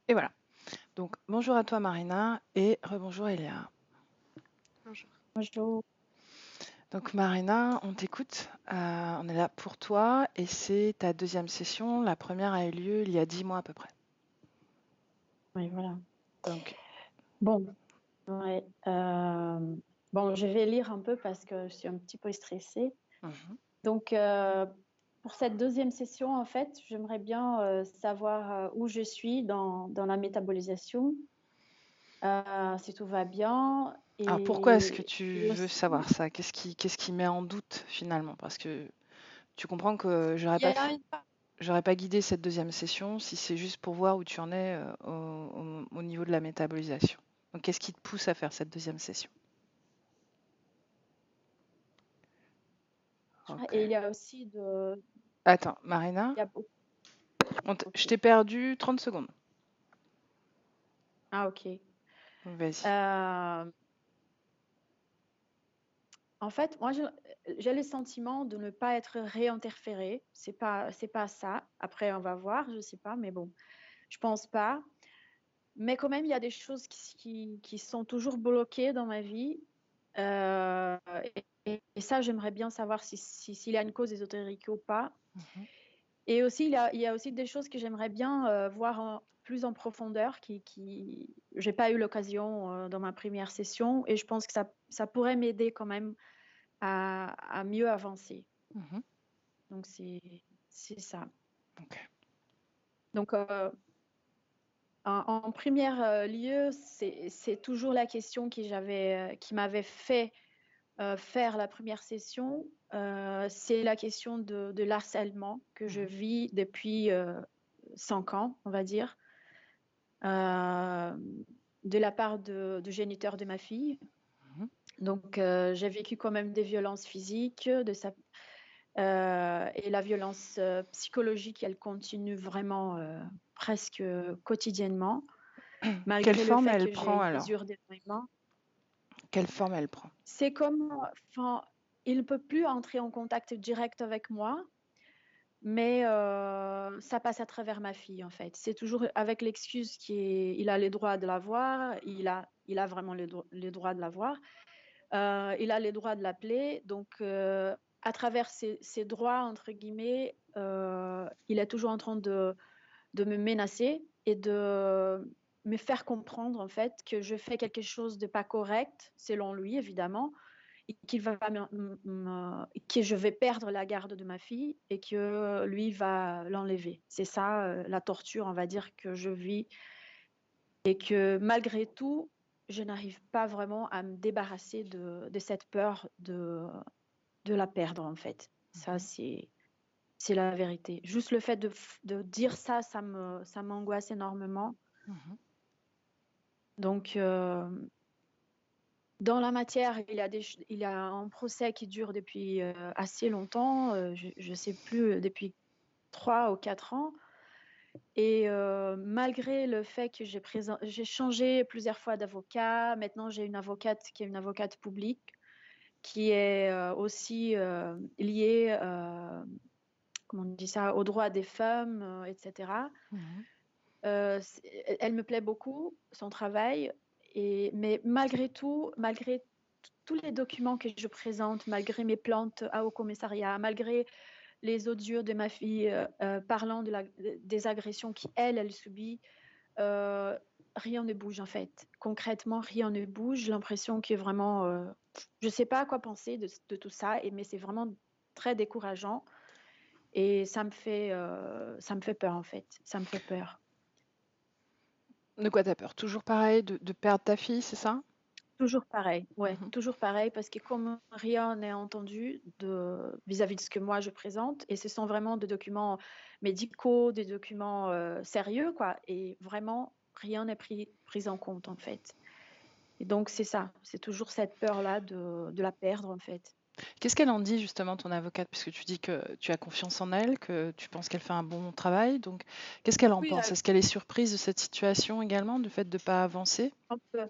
Et voilà. Donc, bonjour à toi Marina et rebonjour Eléa. Bonjour. Bonjour. Donc Marina, on t'écoute. On est là pour toi et c'est ta deuxième session. La première a eu lieu il y a 10 mois à peu près. Oui, voilà. Donc, Bon, ouais, bon, je vais lire un peu parce que je suis un petit peu stressée. mhm. Donc, pour cette deuxième session, en fait, j'aimerais bien savoir où je suis dans la métabolisation, si tout va bien. Alors pourquoi est-ce que Et tu veux aussi, savoir ça? Qu'est-ce qui met en doute finalement? Parce que tu comprends que il y a une... j'aurais pas guidé cette deuxième session si c'est juste pour voir où tu en es au niveau de la métabolisation. Donc qu'est-ce qui te pousse à faire cette deuxième session? Ok. Et il y a aussi de... Attends, Marina, Il y a beaucoup... je Ok. t'ai perdu 30 secondes. Ah, ok. Vas-y. Euh, En fait, moi, j'ai le sentiment de ne pas être réinterférée. C'est pas ça. Après, on va voir, je sais pas, mais bon, je pense pas. Mais quand même, il y a des choses qui sont toujours bloquées dans ma vie. Euh, et ça, j'aimerais bien savoir s'il y a une cause ésotérique ou pas. Mhm. Et aussi, il y a aussi des choses que j'aimerais bien voir plus en profondeur, qui j'ai pas eu l'occasion dans ma première session. Et je pense que ça pourrait m'aider quand même à mieux avancer. Mhm. Donc, c'est ça. Ok. Donc, en premier lieu, c'est toujours la question qui m'avait fait faire la première session. C'est la question de l'harcèlement que je Mhm. vis depuis 5 ans, on va dire, euh, de la part de géniteurs de ma fille. Mhm. Donc, j'ai vécu quand même des violences physiques, et la violence psychologique, elle continue vraiment presque quotidiennement, Quelle malgré le forme fait elle que j'ai prend une alors? mesure d'éloignement. Quelle forme elle prend? C'est comme, enfin, il ne peut plus entrer en contact direct avec moi, mais ça passe à travers ma fille, en fait. C'est toujours avec l'excuse qu'il a les droits de la voir, il a vraiment les droits de la voir. Il a les droits de l'appeler. Donc, à travers ses droits, entre guillemets, il est toujours en train de me menacer et de me faire comprendre, en fait, que je fais quelque chose de pas correct, selon lui, évidemment, et que je vais perdre la garde de ma fille et que lui va l'enlever. C'est ça, la torture, on va dire, que je vis, et que malgré tout, je n'arrive pas vraiment à me débarrasser de cette peur de la perdre, en fait. Ça, Mhm. c'est la vérité. Juste le fait de dire ça, ça m'angoisse énormément. Mhm. Donc, dans la matière, il y a un procès qui dure depuis assez longtemps, je ne sais plus, depuis 3 ou 4 ans. Et malgré le fait que j'ai changé plusieurs fois d'avocat, maintenant j'ai une avocate qui est une avocate publique, qui est aussi liée, comment on dit ça, aux droits des femmes, etc. Mhm. Elle me plaît beaucoup, son travail, mais malgré tout, malgré tous les documents que je présente, malgré mes plaintes au commissariat, malgré les audios de ma fille parlant des agressions qu'elle subit, euh, rien ne bouge en fait. Concrètement, rien ne bouge. J'ai l'impression que vraiment, je ne sais pas à quoi penser de tout ça, mais c'est vraiment très décourageant et ça me fait peur en fait. Ça me fait peur. De quoi t'as peur? Toujours pareil, de perdre ta fille, c'est ça? Toujours pareil, ouais, Mhm. toujours pareil, parce que comme rien n'est entendu vis-à-vis de ce que moi je présente, et ce sont vraiment des documents médicaux, des documents sérieux, quoi, et vraiment rien n'est pris en compte en fait. Et donc c'est ça, c'est toujours cette peur-là de la perdre en fait. Qu'est-ce qu'elle en dit justement, ton avocate? Puisque tu dis que tu as confiance en elle, que tu penses qu'elle fait un bon travail. Donc, qu'est-ce qu'elle en Oui, pense? Est-ce qu'elle est surprise de cette situation également, du fait de ne pas avancer? un peu,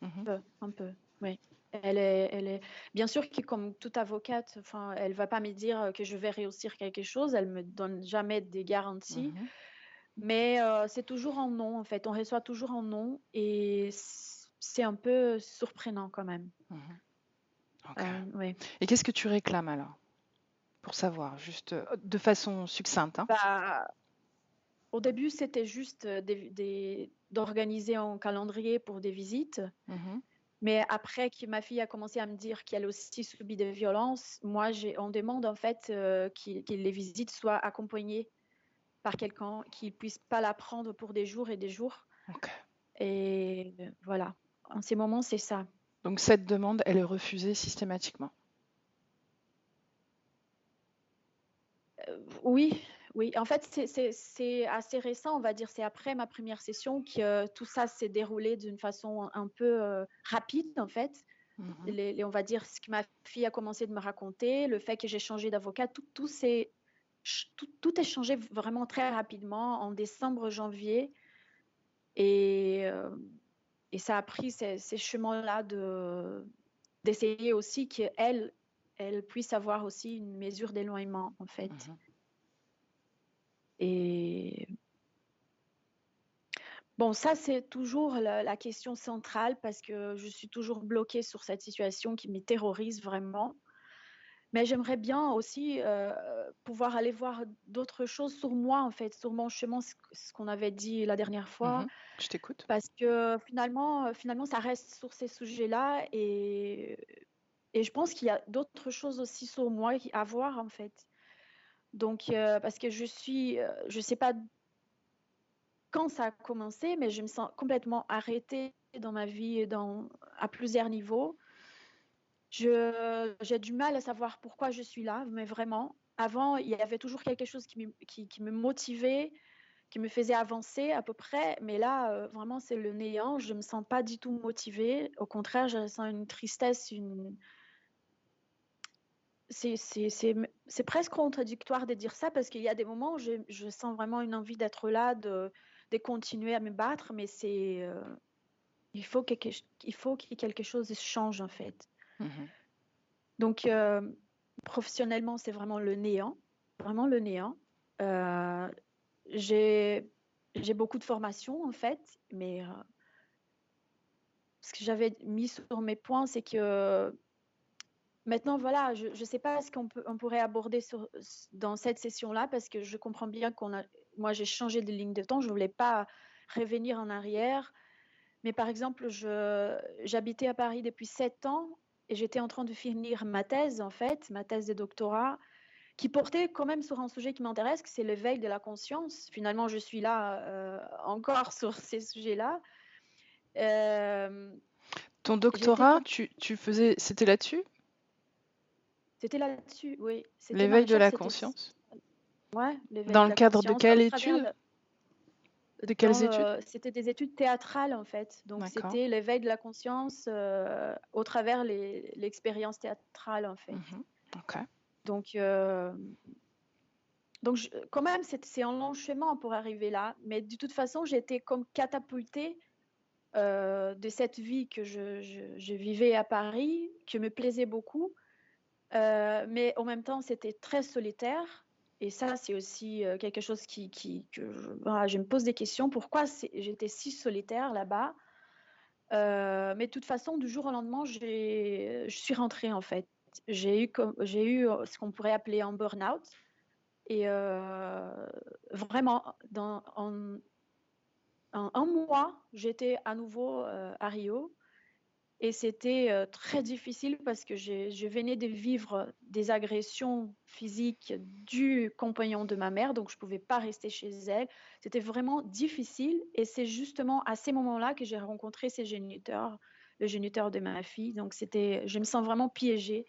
Mhm. un peu, oui. Elle est, bien sûr que comme toute avocate, enfin, elle va pas me dire que je vais réussir quelque chose, elle me donne jamais des garanties. Mhm. Mais c'est toujours en non, en fait. On reçoit toujours en non et c'est un peu surprenant quand même. Mhm. Ok. Oui. Et qu'est-ce que tu réclames alors? Pour savoir, juste de façon succincte, hein. Bah, au début, c'était juste d'organiser un calendrier pour des visites. Mhm. Mais après que ma fille a commencé à me dire qu'elle aussi subit des violences, moi, on demande en fait que les visites soient accompagnées par quelqu'un qui ne puisse pas la prendre pour des jours et des jours. Ok. Et voilà, en ces moments, c'est ça. Donc cette demande, elle est refusée systématiquement. Oui, oui. En fait, c'est assez récent, on va dire. C'est après ma première session que tout ça s'est déroulé d'une façon un peu rapide, en fait. Mhm. On va dire ce que ma fille a commencé de me raconter, le fait que j'ai changé d'avocat, tout est changé vraiment très rapidement en décembre, janvier. Et, et ça a pris ces chemins-là d'essayer aussi qu'elle elle puisse avoir aussi une mesure d'éloignement, en fait. Mhm. Et bon, ça, c'est toujours la question centrale parce que je suis toujours bloquée sur cette situation qui me terrorise vraiment. Mais j'aimerais bien aussi pouvoir aller voir d'autres choses sur moi, en fait, sur mon chemin, ce qu'on avait dit la dernière fois, Mhm. Je t'écoute. parce que finalement, ça reste sur ces sujets-là et je pense qu'il y a d'autres choses aussi sur moi à voir, en fait. Donc, parce que je sais pas quand ça a commencé, mais je me sens complètement arrêtée dans ma vie à plusieurs niveaux. J'ai du mal à savoir pourquoi je suis là, mais vraiment. Avant, il y avait toujours quelque chose qui me motivait, qui me faisait avancer à peu près, mais là, vraiment, c'est le néant. Je ne me sens pas du tout motivée. Au contraire, je sens une tristesse, c'est presque contradictoire de dire ça parce qu'il y a des moments où je sens vraiment une envie d'être là, de continuer à me battre, mais il faut que quelque chose change en fait. Mhm. Donc, professionnellement, c'est vraiment le néant. Euh, j'ai beaucoup de formations en fait, mais ce que j'avais mis sur mes points, c'est que maintenant, voilà, je ne sais pas ce on pourrait aborder dans cette session-là parce que je comprends bien moi, j'ai changé de ligne de temps, je ne voulais pas revenir en arrière. Mais par exemple, j'habitais à Paris depuis 7 ans et j'étais en train de finir ma thèse, en fait, ma thèse de doctorat, qui portait quand même sur un sujet qui m'intéresse, que c'est l'éveil de la conscience. Finalement, je suis là encore sur ces sujets-là. Euh, Ton j'étais doctorat, comme... tu faisais, c'était là-dessus? C'était là-dessus, oui. C'était ma L'éveil de recherche, la c'était conscience? ouais, l'éveil Dans de le la cadre de conscience, au quelle travers étude? De quelles dans études? c'était des études théâtrales en fait. Donc D'accord. c'était l'éveil de la conscience au travers l'expérience théâtrale en fait. Mhm. Ok. Donc, quand même, c'est un long chemin pour arriver là. Mais de toute façon, j'ai été comme catapultée de cette vie que je vivais à Paris, qui me plaisait beaucoup. Mais en même temps, c'était très solitaire. Et ça, c'est aussi quelque chose voilà, je me pose des questions. Pourquoi j'étais si solitaire là-bas? Mais de toute façon, du jour au lendemain, je suis rentrée en fait. J'ai eu ce qu'on pourrait appeler un burn-out. Et vraiment, en un mois, j'étais à nouveau à Rio. Et c'était très difficile parce que je venais de vivre des agressions physiques du compagnon de ma mère, donc je ne pouvais pas rester chez elle. C'était vraiment difficile et c'est justement à ces moments-là que j'ai rencontré le géniteur de ma fille. Donc je me sens vraiment piégée.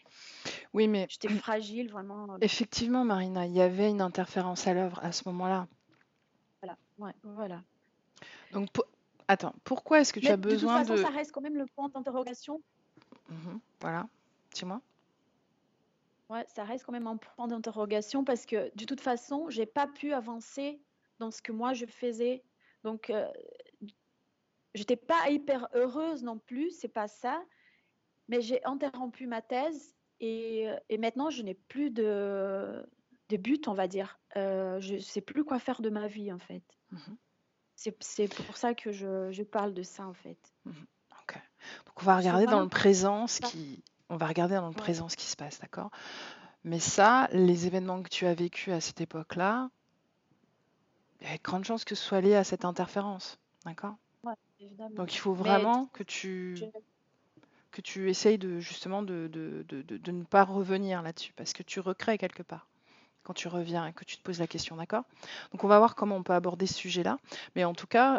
Oui, mais J'étais fragile, vraiment. effectivement, Marina, il y avait une interférence à l'œuvre à ce moment-là. Voilà, ouais, voilà. Donc, attends, pourquoi est-ce que tu Mais as de toute besoin façon, de... ça reste quand même le point d'interrogation. Voilà, dis-moi. Ouais, ça reste quand même un point d'interrogation parce que de toute façon, j'ai pas pu avancer dans ce que moi je faisais. Donc, j'étais pas hyper heureuse non plus, c'est pas ça. Mais j'ai interrompu ma thèse et maintenant je n'ai plus de de but, on va dire. Je sais plus quoi faire de ma vie, en fait. Mmh. C'est pour ça que je parle de ça, en fait. Mmh. OK. Donc on va Je suis regarder dans vraiment le présent pas on va regarder dans le ouais, présent ce qui se passe, d'accord? Mais ça, les événements que tu as vécus à cette époque-là, il y a de grandes chances que ce soit lié à cette interférence, d'accord? ouais, évidemment. Donc il faut Mais vraiment je que tu essayes de justement de ne pas revenir là-dessus parce que tu recrées quelque part quand tu reviens et que tu te poses la question, d'accord? Donc on va voir comment on peut aborder ce sujet-là. Mais en tout cas,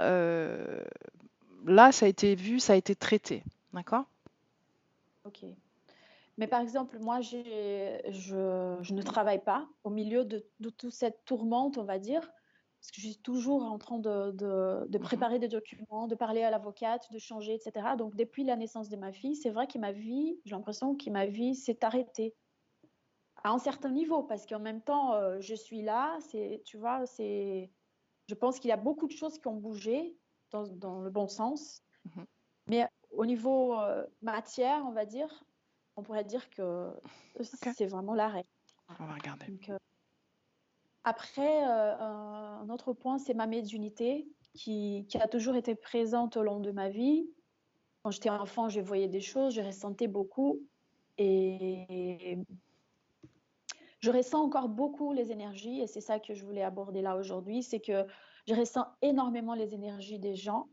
là, ça a été vu, ça a été traité, d'accord? OK. Mais par exemple, moi, je ne travaille pas au milieu de toute cette tourmente, on va dire, parce que je suis toujours en train de Mhm, préparer des documents, de parler à l'avocate, de changer, etc. Donc, depuis la naissance de ma fille, c'est vrai que ma vie, j'ai l'impression que ma vie s'est arrêtée à un certain niveau, parce qu'en même temps, je suis là, tu vois, je pense qu'il y a beaucoup de choses qui ont bougé dans le bon sens, mhm. mais au niveau matière, on va dire, on pourrait dire que Ok, c'est vraiment l'arrêt. on va regarder. Donc, après, un autre point, c'est ma médiumnité qui a toujours été présente au long de ma vie. Quand j'étais enfant, je voyais des choses, je ressentais beaucoup et je ressens encore beaucoup les énergies et c'est ça que je voulais aborder là aujourd'hui, c'est que je ressens énormément les énergies des gens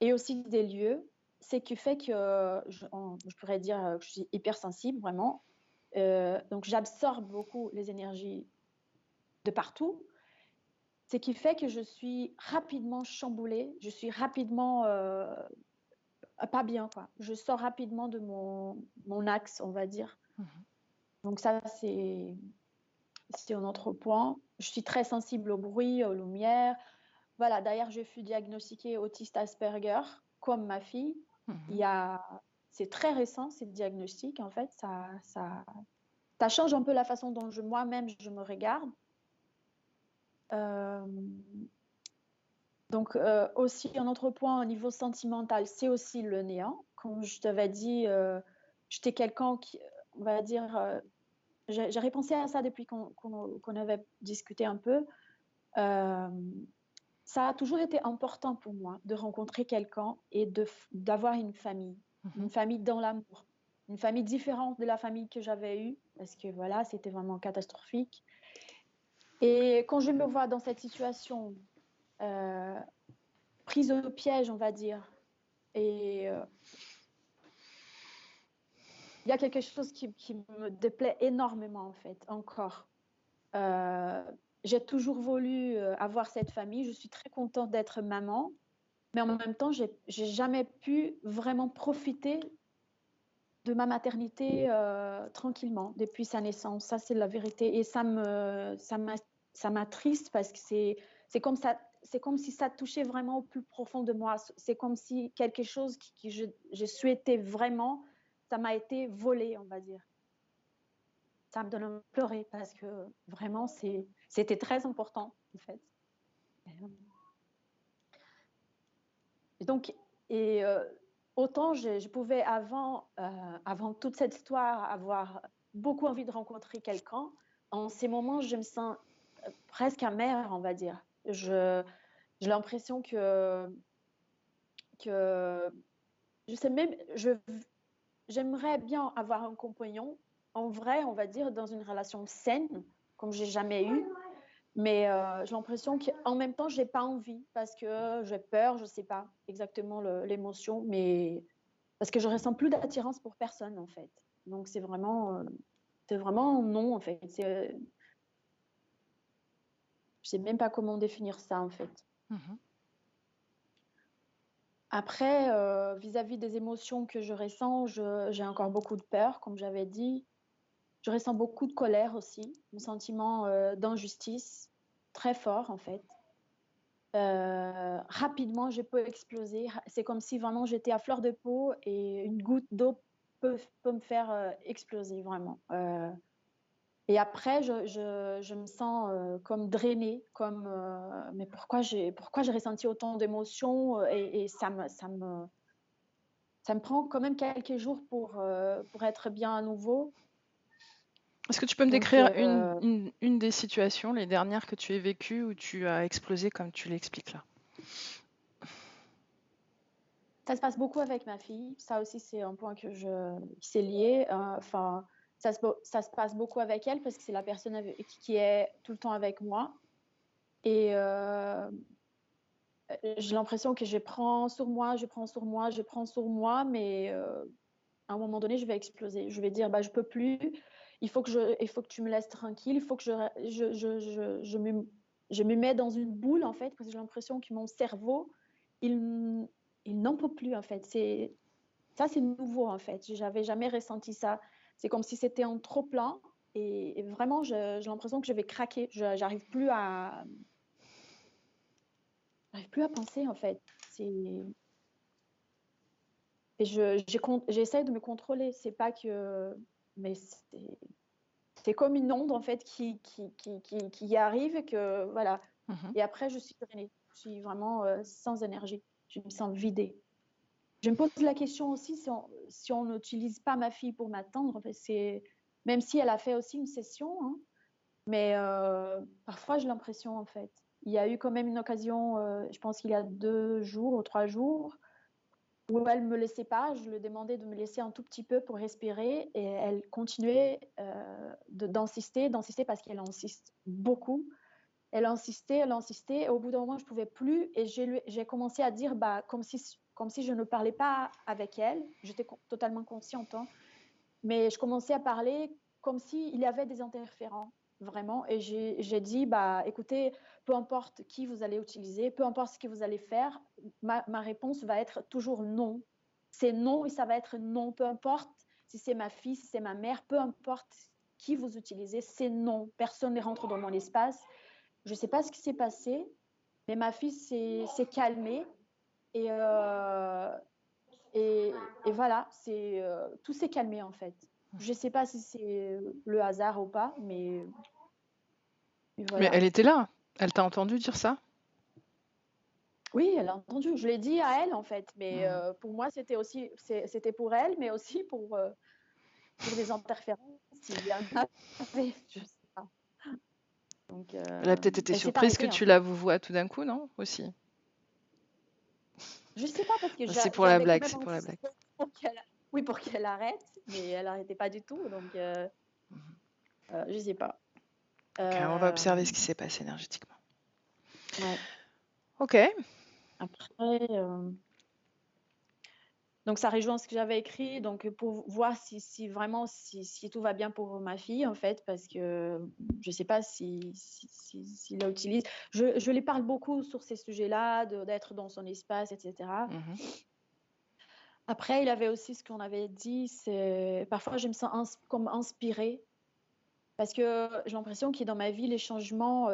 et aussi des lieux. C'est qui fait que je pourrais dire que je suis hypersensible vraiment. Donc j'absorbe beaucoup les énergies de partout. Ce qui fait que je suis rapidement chamboulée, je suis rapidement pas bien, quoi. Je sors rapidement de mon axe, on va dire. Mhm, Donc ça, c'est un autre point. Je suis très sensible au bruit, aux lumières. Voilà, d'ailleurs, je fus diagnostiquée autiste Asperger, comme ma fille. Il mhm. y a... C'est très récent, ce diagnostic, en fait. Ça change un peu la façon dont moi-même, je me regarde. Euh, Donc, aussi, un autre point au niveau sentimental, c'est aussi le néant. Comme je t'avais dit, j'étais quelqu'un qui, on va dire, j'ai repensé à ça depuis qu'on avait discuté un peu. Euh, Ça a toujours été important pour moi de rencontrer quelqu'un et d'avoir une famille dans l'amour, une famille différente de la famille que j'avais eue, parce que voilà, c'était vraiment catastrophique. Et quand je me vois dans cette situation, euh, prise au piège, on va dire, et il y a quelque chose qui me déplaît énormément, en fait, encore. Euh, j'ai toujours voulu avoir cette famille. Je suis très contente d'être maman, mais en même temps, j'ai jamais pu vraiment profiter de ma maternité tranquillement depuis sa naissance. Ça, c'est la vérité. Et ça m'attriste parce que c'est comme ça. C'est comme si ça touchait vraiment au plus profond de moi. C'est comme si quelque chose que je souhaitais vraiment, ça m'a été volé, on va dire. Ça me donne envie de pleurer parce que vraiment, c'était très important, en fait. Et donc, et autant je pouvais avant toute cette histoire avoir beaucoup envie de rencontrer quelqu'un, en ces moments, je me sens presque amère, on va dire. J'ai l'impression que je sais même, j'aimerais bien avoir un compagnon, en vrai, on va dire, dans une relation saine, comme j'ai jamais eu. Mais j'ai l'impression qu'en même temps, j'ai pas envie parce que j'ai peur, je sais pas exactement l'émotion, mais parce que je ressens plus d'attirance pour personne en fait. Donc c'est vraiment non en fait. Je sais même pas comment définir ça en fait. Mhm. Après, vis-à-vis des émotions que je ressens, j'ai encore beaucoup de peur, comme j'avais dit. Je ressens beaucoup de colère aussi, un sentiment d'injustice très fort en fait. Rapidement, je peux exploser. C'est comme si vraiment j'étais à fleur de peau et une goutte d'eau peut me faire exploser vraiment. Et après, je me sens comme drainée, comme mais pourquoi j'ai ressenti autant d'émotions et ça me prend quand même quelques jours pour être bien à nouveau. Est-ce que tu peux me Donc, décrire une des situations, les dernières que tu aies vécues, où tu as explosé comme tu l'expliques là? ça se passe beaucoup avec ma fille. Ça aussi, c'est un point qui s'est lié. Enfin, ça se passe beaucoup avec elle parce que c'est la personne qui est tout le temps avec moi. Et j'ai l'impression que je prends sur moi, mais à un moment donné, je vais exploser. Je vais dire, bah, je peux plus. Il faut que tu me laisses tranquille. Il faut que je me mets dans une boule, en fait, parce que j'ai l'impression que mon cerveau, il, il n'en peut plus, en fait. Ça, c'est nouveau, en fait. J'avais jamais ressenti ça. C'est comme si c'était un trop-plein. Et vraiment, j'ai l'impression que je vais craquer. J'arrive plus à penser, en fait. Et j'essaie de me contrôler. C'est pas que. Mais c'est comme une onde, en fait, qui y arrive, que voilà. Mhm. Et après, je suis drainée. Je suis vraiment sans énergie. Je me sens vidée. Je me pose la question aussi si on n'utilise pas ma fille pour m'attendre, même si elle a fait aussi une session, hein, mais parfois j'ai l'impression, en fait. Il y a eu quand même une occasion, je pense qu'il y a 2 jours ou 3 jours, où elle ne me laissait pas. Je lui demandais de me laisser un tout petit peu pour respirer, et elle continuait d'insister parce qu'elle insiste beaucoup. Elle insistait, et au bout d'un moment, je ne pouvais plus, et j'ai commencé à dire, bah, comme si je ne parlais pas avec elle. J'étais totalement consciente, hein, mais je commençais à parler comme s'il y avait des interférents, vraiment. Et j'ai dit, bah, écoutez, peu importe qui vous allez utiliser, peu importe ce que vous allez faire, ma réponse va être toujours non. C'est non, et ça va être non, peu importe si c'est ma fille, si c'est ma mère, peu importe qui vous utilisez, c'est non. Personne ne rentre dans mon espace. Je ne sais pas ce qui s'est passé, mais ma fille s'est calmée, et, et, et voilà, tout s'est calmé, en fait. Je ne sais pas si c'est le hasard ou pas, mais Mais voilà. elle était là. Elle t'a entendu dire ça? Oui, elle a entendu. Je l'ai dit à elle, en fait, mais Mhm. pour moi, c'était pour elle, mais aussi pour des interférences, s'il y en avait, je ne sais pas. Donc, Elle a peut-être été elle s'est surprise que arrêtée, en tu la fait. vois tout d'un coup, non? Aussi. Je ne sais pas, parce que C'est pour la j'avais quand blague, même c'est pour la blague. insisté pour qu'elle arrête, mais elle n'arrêtait pas du tout, donc je ne sais pas. Ok, on va Euh, observer ce qui s'est passé énergétiquement. ouais. Ok. Après, donc ça rejoint ce que j'avais écrit, donc pour voir si vraiment si tout va bien pour ma fille, en fait, parce que je ne sais pas si la utilise. Je lui parle beaucoup sur ces sujets-là, d'être dans son espace, etc. Mhm. Après, il avait aussi ce qu'on avait dit, c'est parfois je me sens comme inspirée, parce que j'ai l'impression que dans ma vie, des changements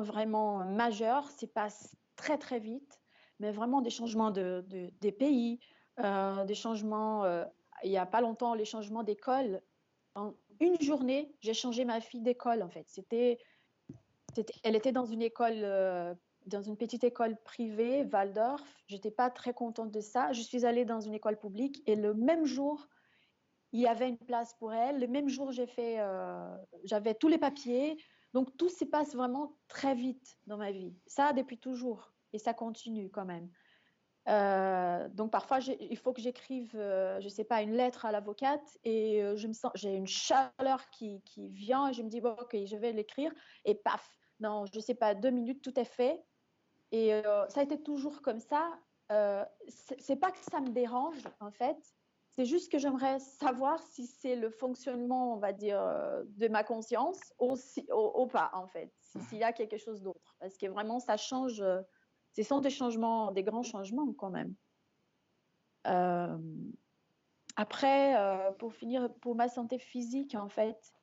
vraiment majeurs, se passent très très vite, mais vraiment des changements des pays, des changements, il n'y a pas longtemps, les changements d'école. En une journée, j'ai changé ma fille d'école, en fait. Elle était dans une école, dans une petite école privée, Waldorf. Je n'étais pas très contente de ça. Je suis allée dans une école publique, et le même jour, il y avait une place pour elle. Le même jour, j'avais tous les papiers. Donc, tout se passe vraiment très vite dans ma vie. Ça, depuis toujours. Et ça continue quand même. Donc, parfois, il faut que j'écrive, je ne sais pas, une lettre à l'avocate, et j'ai une chaleur qui vient, et je me dis, bon, ok, je vais l'écrire. Et paf, non, je ne sais pas, 2 minutes, tout est fait. Et ça a été toujours comme ça. C'est pas que ça me dérange, en fait. C'est juste que j'aimerais savoir si c'est le fonctionnement, on va dire, de ma conscience, ou pas, en fait. S'il y a quelque chose d'autre. Parce que vraiment, ça change. Ce sont des changements, des grands changements, quand même. Euh, Après, pour finir, pour ma santé physique, en fait,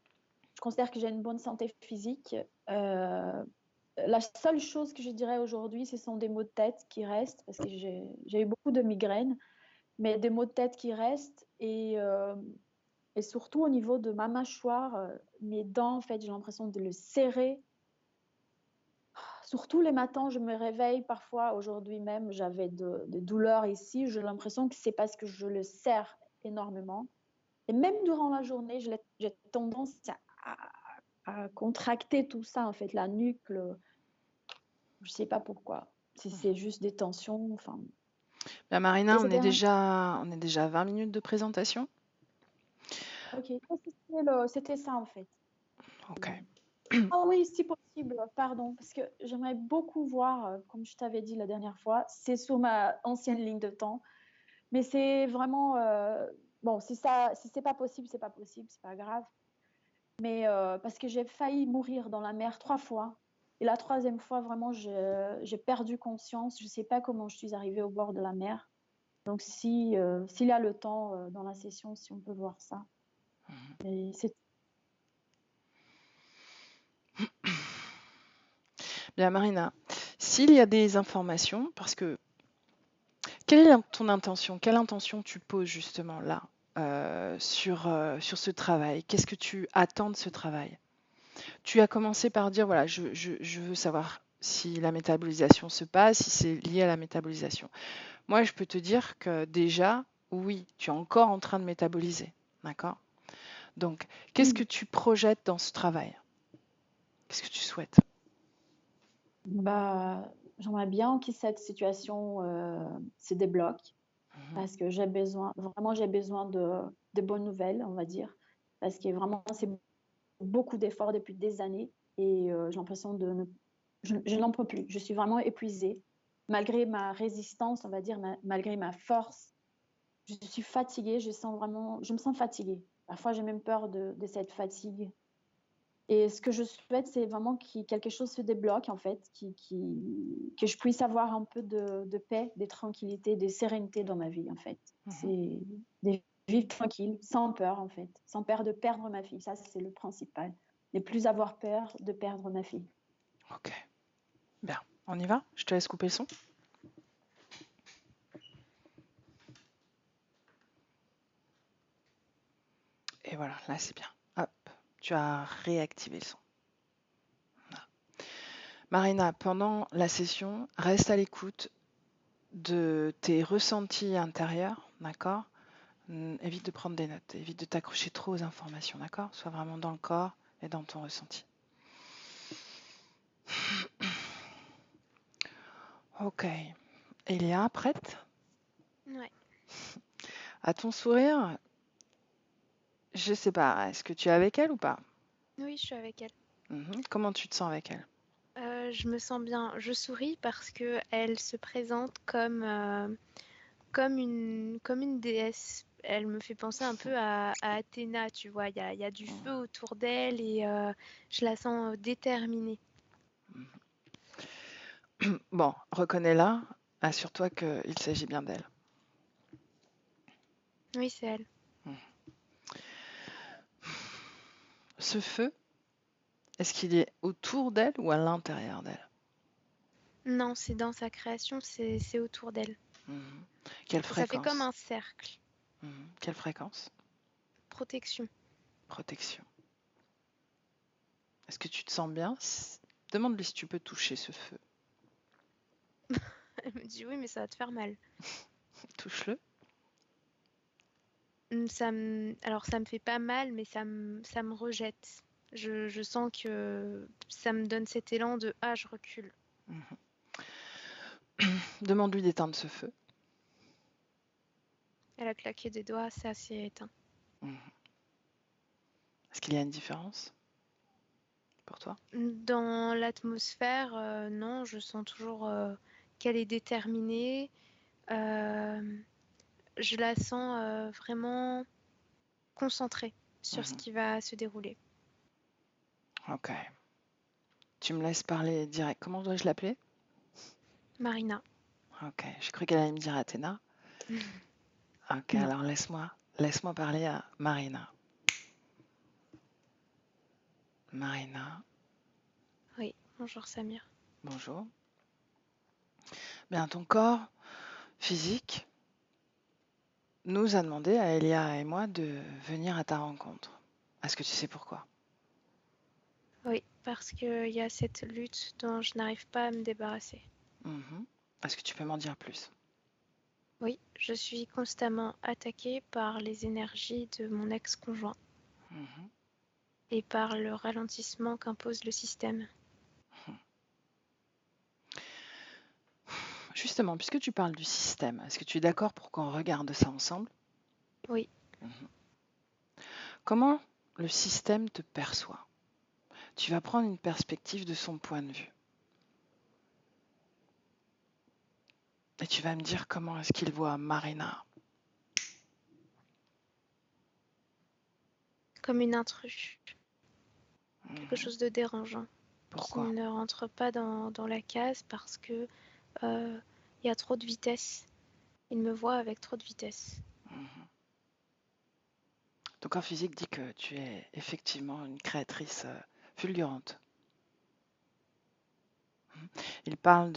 je considère que j'ai une bonne santé physique. La seule chose que je dirais aujourd'hui, ce sont des maux de tête qui restent, parce que j'ai eu beaucoup de migraines, mais des maux de tête qui restent, et surtout au niveau de ma mâchoire, mes dents, en fait, j'ai l'impression de le serrer. Surtout les matins, je me réveille parfois, aujourd'hui même, j'avais des douleurs ici, j'ai l'impression que c'est parce que je le serre énormément. Et même durant la journée, j'ai tendance à contracter tout ça, en fait, la nuque, je sais pas pourquoi. Si c'est juste des tensions, enfin. Bien, Marina, Et on est c'était un. déjà à 20 minutes de présentation. Ok, c'était ça, en fait. Ok. Ah oui, si possible, pardon, parce que j'aimerais beaucoup voir, comme je t'avais dit la dernière fois, c'est sur ma ancienne ligne de temps, mais c'est vraiment, bon, si c'est pas possible, c'est pas possible, c'est pas grave, mais parce que j'ai failli mourir dans la mer 3 fois, et la troisième fois, vraiment, j'ai perdu conscience, je sais pas comment je suis arrivée au bord de la mer, donc s'il y a le temps dans la session, si on peut voir ça. Et c'est. Bien, Marina, s'il y a des informations, parce que quelle est ton intention? Quelle intention tu poses justement là sur ce travail? Qu'est-ce que tu attends de ce travail? Tu as commencé par dire, voilà, je veux savoir si la métabolisation se passe, si c'est lié à la métabolisation. Moi, je peux te dire que déjà, oui, tu es encore en train de métaboliser. D'accord? Donc, qu'est-ce que Hmm. tu projettes dans ce travail? Qu'est-ce que tu souhaites? Bah, j'aimerais bien que cette situation se débloque Mhm, parce que vraiment j'ai besoin de bonnes nouvelles, on va dire, parce que vraiment c'est beaucoup d'efforts depuis des années et j'ai l'impression je n'en peux plus. Je suis vraiment épuisée. Malgré ma résistance, on va dire, malgré ma force, je suis fatiguée, je me sens fatiguée. Parfois j'ai même peur de cette fatigue. Et ce que je souhaite, c'est vraiment que quelque chose se débloque, en fait, que je puisse avoir un peu de paix, de tranquillité, de sérénité dans ma vie, en fait. mhm. C'est de vivre tranquille, sans peur, en fait, sans peur de perdre ma fille. Ça, c'est le principal. Ne plus avoir peur de perdre ma fille. Ok, bien. On y va? Je te laisse couper le son. Et voilà, là c'est bien. Hop, tu as réactivé le son. Voilà. Marina, pendant la session, reste à l'écoute de tes ressentis intérieurs, d'accord? Évite de prendre des notes, évite de t'accrocher trop aux informations, d'accord? Sois vraiment dans le corps et dans ton ressenti. Ok. Elia, prête? Ouais. À ton sourire, je sais pas, est-ce que tu es avec elle ou pas? Oui, je suis avec elle. Comment tu te sens avec elle? Je me sens bien. Je souris parce que elle se présente comme une déesse. Elle me fait penser un peu à Athéna, tu vois. Il y a du feu autour d'elle et je la sens déterminée. Bon, reconnais-la, assure-toi qu'il s'agit bien d'elle. Oui, c'est elle. Ce feu, est-ce qu'il est autour d'elle ou à l'intérieur d'elle? Non, c'est dans sa création, c'est autour d'elle. Mhm. Quelle Et ça fait comme fréquence? un cercle. Quelle fréquence? Protection. Protection. Est-ce que tu te sens bien? Demande-lui si tu peux toucher ce feu. Elle me dit oui, mais ça va te faire mal. Touche-le. Alors ça me fait pas mal, mais ça me rejette. Je sens que ça me donne cet élan de ah, je recule. Mhm. Demande-lui d'éteindre ce feu. Elle a claqué des doigts, ça s'est éteint. Mhm. Est-ce qu'il y a une différence pour toi? Dans l'atmosphère, non, je sens toujours qu'elle est déterminée. Euh, je la sens vraiment concentrée sur ce Mhm. qui va se dérouler. Ok. Tu me laisses parler direct. Comment dois-je l'appeler? Marina. Ok. J'ai cru qu'elle allait me dire Athéna. Ok, Non. alors laisse-moi parler à Marina. Marina, Oui, bonjour Samir. bonjour. Bien, ton corps physique nous a demandé à Elia et moi de venir à ta rencontre. Est-ce que tu sais pourquoi? Oui, parce qu'il y a cette lutte dont je n'arrive pas à me débarrasser. Mhm. Est-ce que tu peux m'en dire plus? Oui, je suis constamment attaquée par les énergies de mon ex-conjoint. Mhm. et par le ralentissement qu'impose le système. Justement, puisque tu parles du système, est-ce que tu es d'accord pour qu'on regarde ça ensemble? Oui, Mhm. Comment le système te perçoit? Tu vas prendre une perspective de son point de vue. Et tu vas me dire comment est-ce qu'il voit Marina. comme une intruse, quelque Mhm. chose de dérangeant, qui Pourquoi? ne rentre pas dans la case parce que y a trop de vitesse. Il me voit avec trop de vitesse. Mhm. Ton corps physique dit que tu es effectivement une créatrice fulgurante. Il parle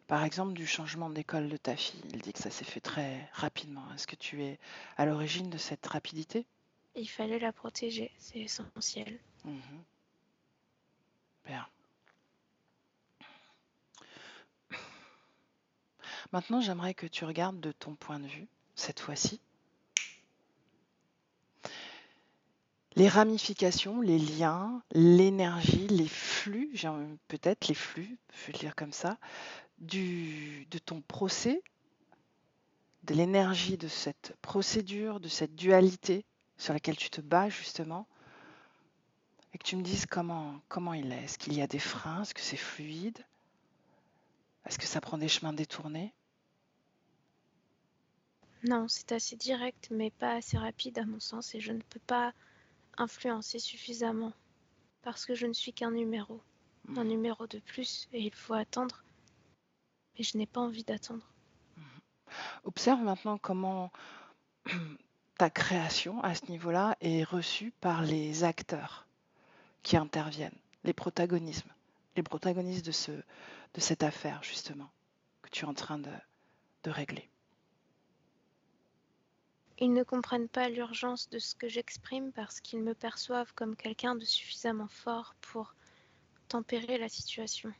par exemple, du changement d'école de ta fille. Il dit que ça s'est fait très rapidement. Est-ce que tu es à l'origine de cette rapidité? Il fallait la protéger, c'est essentiel. Mhm. Bien. Maintenant, j'aimerais que tu regardes de ton point de vue, cette fois-ci, les ramifications, les liens, l'énergie, les flux, peut-être les flux, je vais le dire comme ça, de ton procès, de l'énergie de cette procédure, de cette dualité sur laquelle tu te bats justement, et que tu me dises comment il est. Est-ce qu'il y a des freins? Est-ce que c'est fluide? Est-ce que ça prend des chemins détournés? Non, c'est assez direct, mais pas assez rapide à mon sens, et je ne peux pas influencer suffisamment, parce que je ne suis qu'un numéro de plus, et il faut attendre, mais je n'ai pas envie d'attendre. Observe maintenant comment ta création à ce niveau-là est reçue par les acteurs qui interviennent, les protagonistes de cette affaire justement que tu es en train de régler. Ils ne comprennent pas l'urgence de ce que j'exprime parce qu'ils me perçoivent comme quelqu'un de suffisamment fort pour tempérer la situation.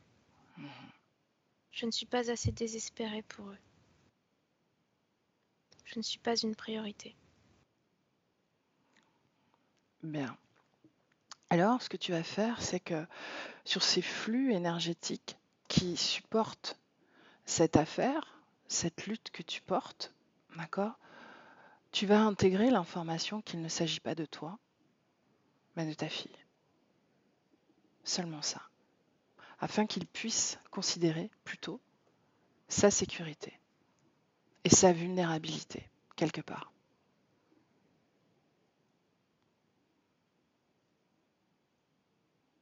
Je ne suis pas assez désespérée pour eux. Je ne suis pas une priorité. Bien. Alors, ce que tu vas faire, c'est que sur ces flux énergétiques qui supportent cette affaire, cette lutte que tu portes, d'accord, tu vas intégrer l'information qu'il ne s'agit pas de toi, mais de ta fille. Seulement ça. Afin qu'il puisse considérer plutôt sa sécurité et sa vulnérabilité, quelque part.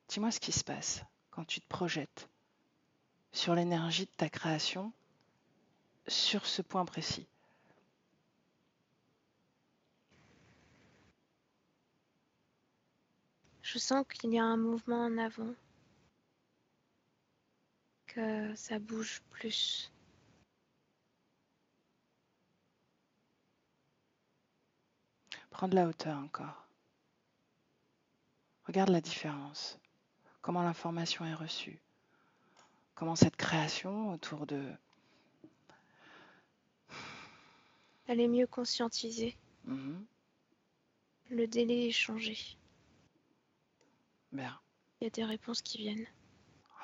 Dis-moi ce qui se passe quand tu te projettes sur l'énergie de ta création, sur ce point précis. Je sens qu'il y a un mouvement en avant, que ça bouge plus. Prends de la hauteur encore. Regarde la différence. Comment l'information est reçue. Comment cette création autour de... Elle est mieux conscientisée. Mhm. Le délai est changé. Bien. Il y a des réponses qui viennent.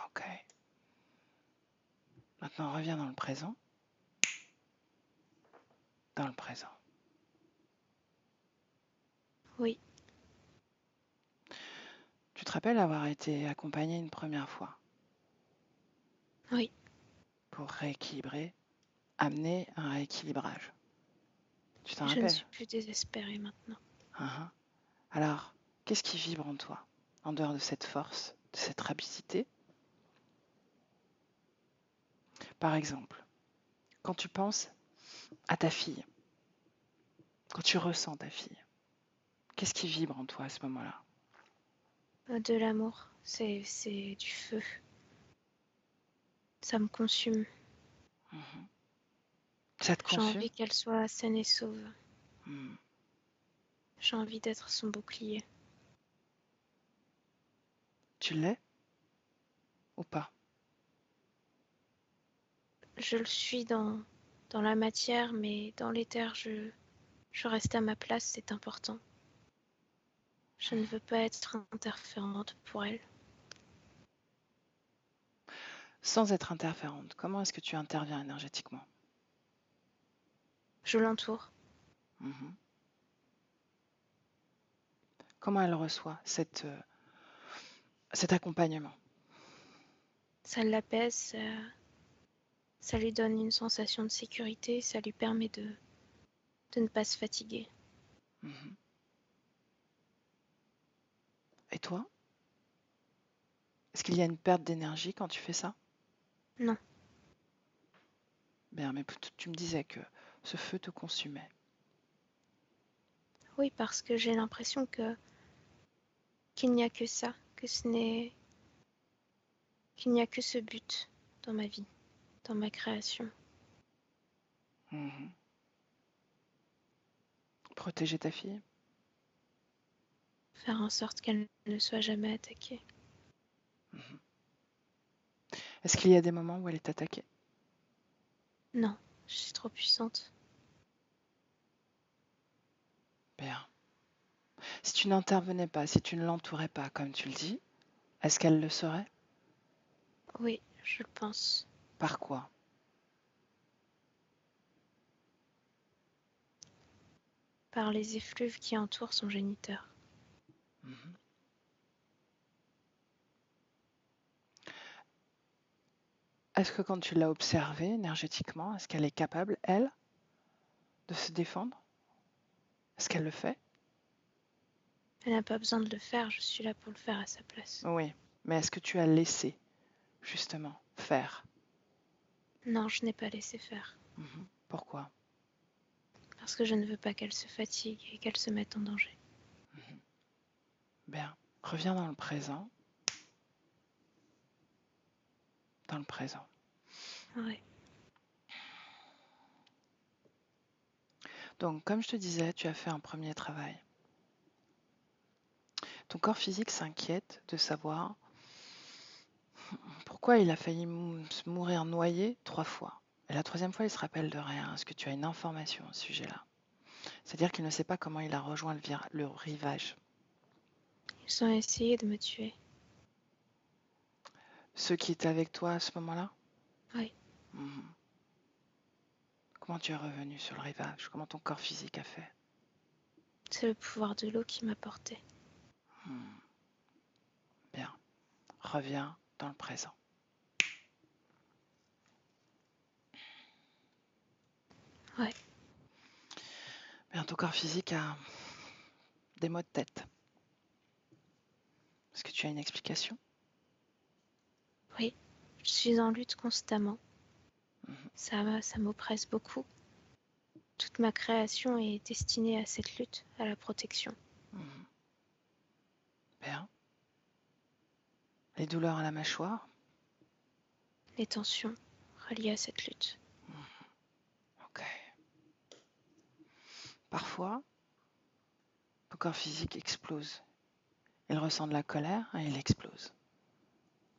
Ok. Maintenant, reviens dans le présent. Dans le présent. Oui, Tu te rappelles avoir été accompagnée une première fois oui, pour rééquilibrer, amener un rééquilibrage. Tu t'en je ne rappelles? suis plus désespérée maintenant. Mhm. Alors, qu'est-ce qui vibre en toi, en dehors de cette force, de cette rapidité? Par exemple, quand tu penses à ta fille, quand tu ressens ta fille, qu'est-ce qui vibre en toi à ce moment-là? De l'amour, c'est du feu. Ça me consume. Mhm. Ça te J'ai consume? envie qu'elle soit saine et sauve. Mhm. J'ai envie d'être son bouclier. Tu l'es ou pas? Je le suis dans la matière, mais dans l'éther, je reste à ma place, c'est important. Je ne veux pas être interférente pour elle. Sans être interférente, comment est-ce que tu interviens énergétiquement? Je l'entoure. Mhm. Comment elle reçoit cet accompagnement? Ça l'apaise, ça lui donne une sensation de sécurité, ça lui permet de ne pas se fatiguer. Mhm. Et toi? Est-ce qu'il y a une perte d'énergie quand tu fais ça? Non, Bien, mais tu me disais que ce feu te consumait. oui, parce que j'ai l'impression qu'il n'y a que ça, qu'il n'y a que ce but dans ma vie, dans ma création. Mhm. Protéger ta fille? Faire en sorte qu'elle ne soit jamais attaquée. Mhm. Est-ce qu'il y a des moments où elle est attaquée? Non, je suis trop puissante. Bien. Si tu n'intervenais pas, si tu ne l'entourais pas, comme tu le dis, est-ce qu'elle le saurait? Oui, je le pense. Par quoi? Par les effluves qui entourent son géniteur. Mhm. Est-ce que quand tu l'as observée énergétiquement, est-ce qu'elle est capable, elle, de se défendre? Est-ce qu'elle le fait? Elle n'a pas besoin de le faire, je suis là pour le faire à sa place. Oui, mais est-ce que tu as laissé, justement, faire? Non, je n'ai pas laissé faire. Mhm. Pourquoi? Parce que je ne veux pas qu'elle se fatigue et qu'elle se mette en danger. Mhm. Bien. Reviens dans le présent. Dans le présent. Ouais. Donc, comme je te disais, tu as fait un premier travail. Ton corps physique s'inquiète de savoir pourquoi il a failli mourir noyé 3 fois. Et la troisième fois, il se rappelle de rien. Est-ce que tu as une information à ce sujet-là? C'est-à-dire qu'il ne sait pas comment il a rejoint le rivage. Ils ont essayé de me tuer. Ceux qui étaient avec toi à ce moment-là? Oui. Mhm. Comment tu es revenu sur le rivage? Comment ton corps physique a fait? C'est le pouvoir de l'eau qui m'a porté. Hmm. Bien. Reviens dans le présent. Ouais. Bien, ton corps physique a des maux de tête. Est-ce que tu as une explication? Oui. Je suis en lutte constamment. Mhm. Ça m'oppresse beaucoup. Toute ma création est destinée à cette lutte, à la protection. Mhm. Bien. Les douleurs à la mâchoire? Les tensions reliées à cette lutte. Mhm. Ok. Parfois, ton corps physique explose. Il ressent de la colère et il explose.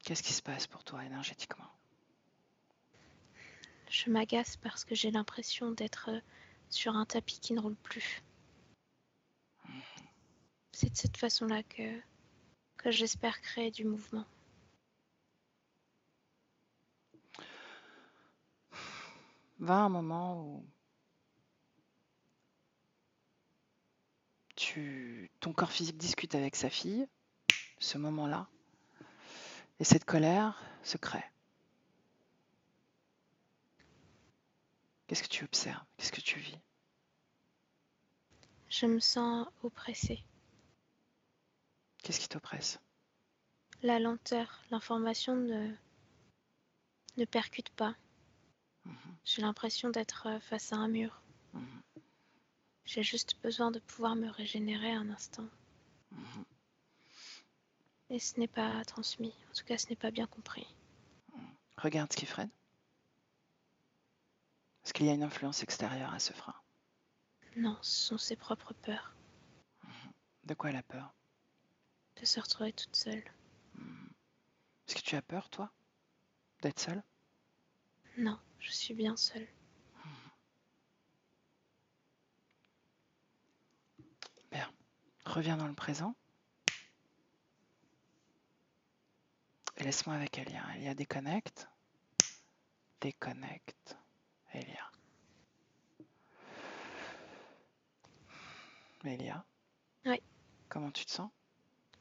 Qu'est-ce qui se passe pour toi énergétiquement? Je m'agace parce que j'ai l'impression d'être sur un tapis qui ne roule plus. C'est de cette façon-là que j'espère créer du mouvement. Va un moment où ton corps physique discute avec sa fille, ce moment-là, et cette colère se crée. Qu'est-ce que tu observes? Qu'est-ce que tu vis? Je me sens oppressée. Qu'est-ce qui t'oppresse? La lenteur, l'information ne percute pas. Mhm. J'ai l'impression d'être face à un mur. Mhm. J'ai juste besoin de pouvoir me régénérer un instant. Mhm. Et ce n'est pas transmis. En tout cas, ce n'est pas bien compris. Regarde ce qui freine. Est-ce qu'il y a une influence extérieure à ce frein? Non, ce sont ses propres peurs Mhm. De quoi elle a peur? de se retrouver toute seule. Mhm. Est-ce que tu as peur, toi, d'être seule? Non, je suis bien seule. Mhm. Bien. Reviens dans le présent. Et laisse-moi avec Elia. Elia, déconnecte. Déconnecte. Elia. Elia, Oui, comment tu te sens?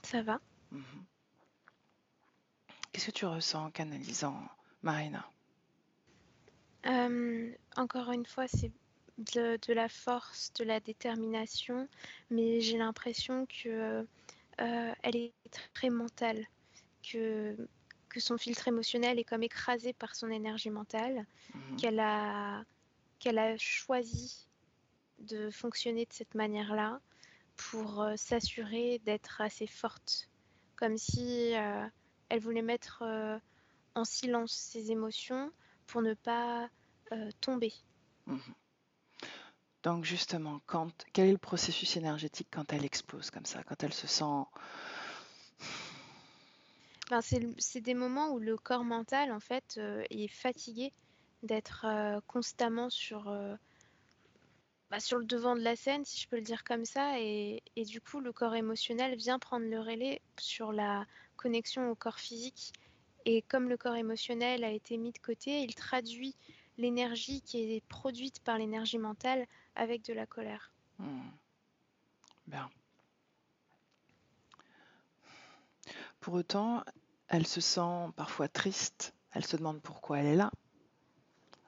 ça va. Mhm. Qu'est-ce que tu ressens en canalisant Marina? Encore une fois, c'est de la force, de la détermination, mais j'ai l'impression que elle est très mentale, que, que son filtre émotionnel est comme écrasé par son énergie mentale, Mhm. qu'elle a choisi de fonctionner de cette manière-là pour s'assurer d'être assez forte, comme si elle voulait mettre en silence ses émotions pour ne pas tomber. Mhm. Donc justement, quel est le processus énergétique quand elle explose comme ça, quand elle se sent... Ben, c'est des moments où le corps mental, en fait, est fatigué d'être constamment sur le devant de la scène, si je peux le dire comme ça, et du coup, le corps émotionnel vient prendre le relais sur la connexion au corps physique. Et comme le corps émotionnel a été mis de côté, il traduit l'énergie qui est produite par l'énergie mentale avec de la colère. Bien. Pour autant, elle se sent parfois triste, elle se demande pourquoi elle est là.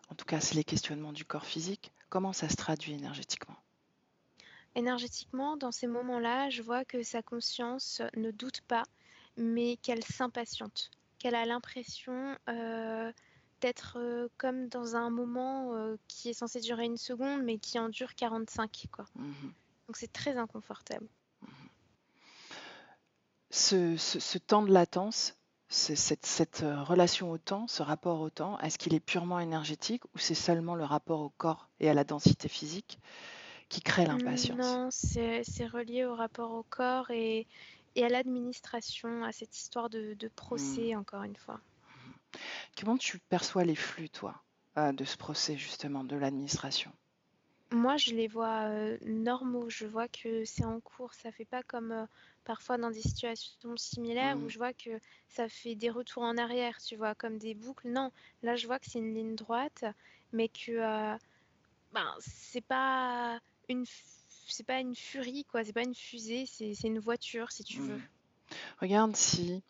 En tout cas, c'est les questionnements du corps physique. Comment ça se traduit énergétiquement? Énergétiquement, dans ces moments-là, je vois que sa conscience ne doute pas, mais qu'elle s'impatiente, qu'elle a l'impression d'être comme dans un moment qui est censé durer une seconde, mais qui en dure 45, quoi. Mhm. Donc c'est très inconfortable. Ce temps de latence, cette relation au temps, ce rapport au temps, est-ce qu'il est purement énergétique ou c'est seulement le rapport au corps et à la densité physique qui crée l'impatience? Non, c'est relié au rapport au corps et à l'administration, à cette histoire de Hmm. procès, encore une fois. Comment tu perçois les flux, toi, de ce procès, justement, de l'administration? Moi, je les vois normaux. Je vois que c'est en cours. Ça fait pas comme parfois dans des situations similaires où Hmm. je vois que ça fait des retours en arrière, tu vois, comme des boucles. Non, là, je vois que c'est une ligne droite, mais que ben, une, c'est pas une furie, quoi. C'est pas une fusée, c'est une voiture, si tu veux. Hmm. Regarde si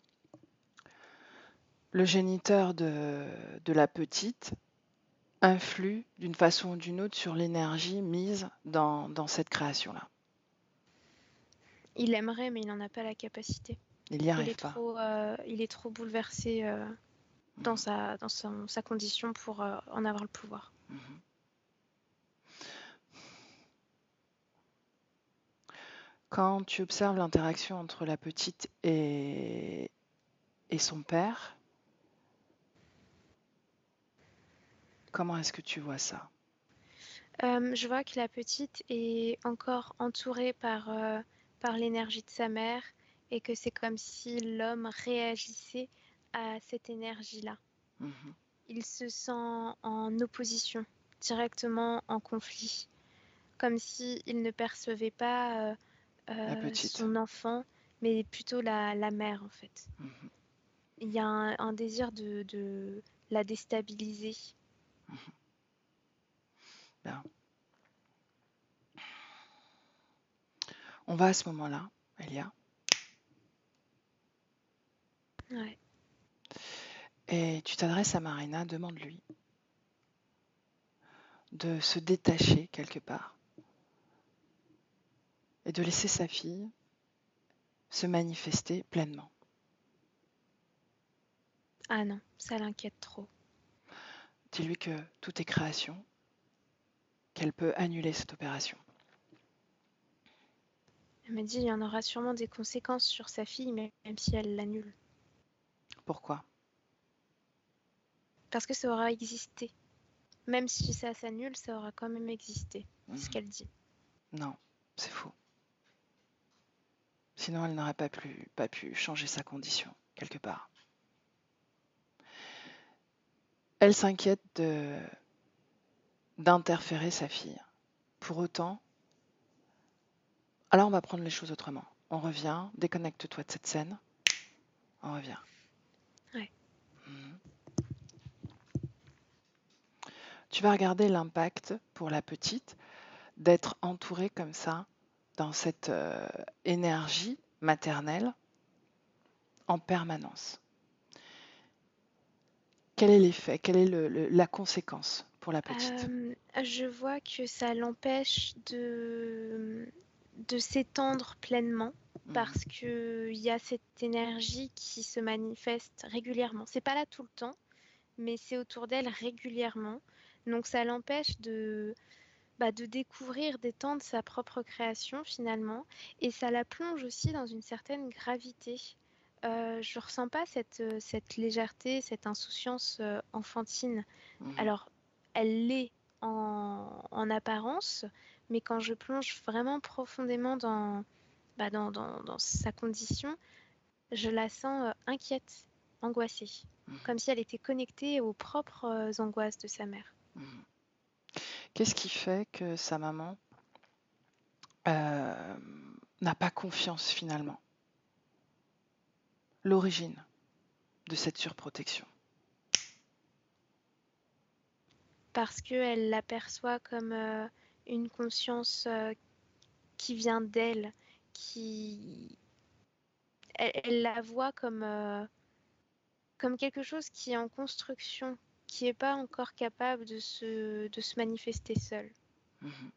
le géniteur de la petite influe d'une façon ou d'une autre sur l'énergie mise dans cette création-là. Il aimerait, mais il n'en a pas la capacité. Il n'y arrive pas. Il est trop bouleversé dans Mhm. sa condition pour en avoir le pouvoir. Mhm. Quand tu observes l'interaction entre la petite et son père, comment est-ce que tu vois ça? Je vois que la petite est encore entourée par l'énergie de sa mère et que c'est comme si l'homme réagissait à cette énergie-là. Mhm. Il se sent en opposition, directement en conflit, comme s'il ne percevait pas La petite. son enfant, mais plutôt la mère en fait. Mhm. Il y a un désir de la déstabiliser. Mhm. Bien. On va à ce moment-là, Elia, Ouais. et tu t'adresses à Marina, demande-lui de se détacher quelque part et de laisser sa fille se manifester pleinement. Ah non, ça l'inquiète trop. Dis-lui que tout est création, qu'elle peut annuler cette opération. Elle me dit il y en aura sûrement des conséquences sur sa fille, même si elle l'annule. Pourquoi? Parce que ça aura existé. Même si ça s'annule, ça aura quand même existé. C'est ce Mhm. qu'elle dit. Non, c'est faux. Sinon, elle n'aurait pas pu changer sa condition, quelque part. Elle s'inquiète d'interférer sa fille. Pour autant, alors on va prendre les choses autrement. On revient, déconnecte-toi de cette scène, on revient. Ouais. Tu vas regarder l'impact pour la petite d'être entourée comme ça, dans cette énergie maternelle en permanence. Quel est l'effet? Quelle est la conséquence pour la petite? Je vois que ça l'empêche de s'étendre pleinement Mhm. parce qu'il y a cette énergie qui se manifeste régulièrement. C'est pas là tout le temps, mais c'est autour d'elle régulièrement. Donc ça l'empêche de découvrir, d'étendre sa propre création finalement. Et ça la plonge aussi dans une certaine gravité. Je ne ressens pas cette légèreté, cette insouciance enfantine. Mhm. Alors, elle l'est en apparence, mais quand je plonge vraiment profondément dans sa condition, je la sens inquiète, angoissée, comme si elle était connectée aux propres angoisses de sa mère. Mhm. Qu'est-ce qui fait que sa maman n'a pas confiance finalement? L'origine de cette surprotection. Parce qu'elle l'aperçoit comme une conscience qui vient d'elle, elle la voit comme quelque chose qui est en construction, qui n'est pas encore capable de se manifester seul. Mhm.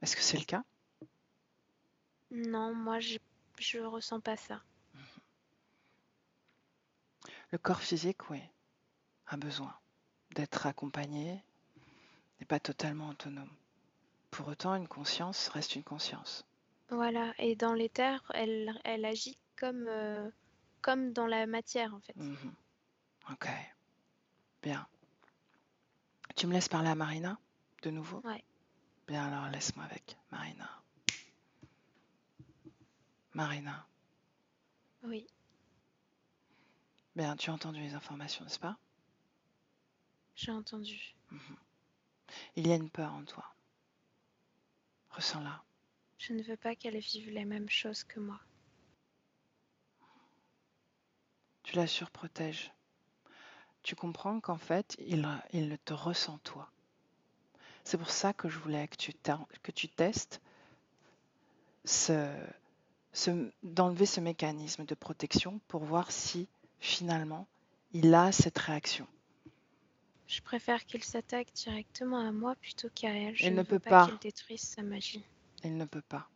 Est-ce que c'est le cas? Non, moi, je ressens pas ça. Le corps physique, oui, a besoin d'être accompagné, n'est pas totalement autonome. Pour autant, une conscience reste une conscience. Voilà, et dans l'éther, elle agit comme dans la matière, en fait. Mhm. Ok, bien. Tu me laisses parler à Marina, de nouveau? Ouais, Bien, alors laisse-moi avec Marina. Marina, oui, bien, tu as entendu les informations, n'est-ce pas? j'ai entendu. Mhm. Il y a une peur en toi. Ressens-la. Je ne veux pas qu'elle vive les mêmes choses que moi. Tu la surprotèges. Tu comprends qu'en fait, il te ressent toi. C'est pour ça que je voulais que tu testes d'enlever ce mécanisme de protection pour voir si finalement il a cette réaction. Je préfère qu'il s'attaque directement à moi plutôt qu'à elle. Je Il ne ne veux peut pas qu'il pas, détruise sa magie. il ne peut pas.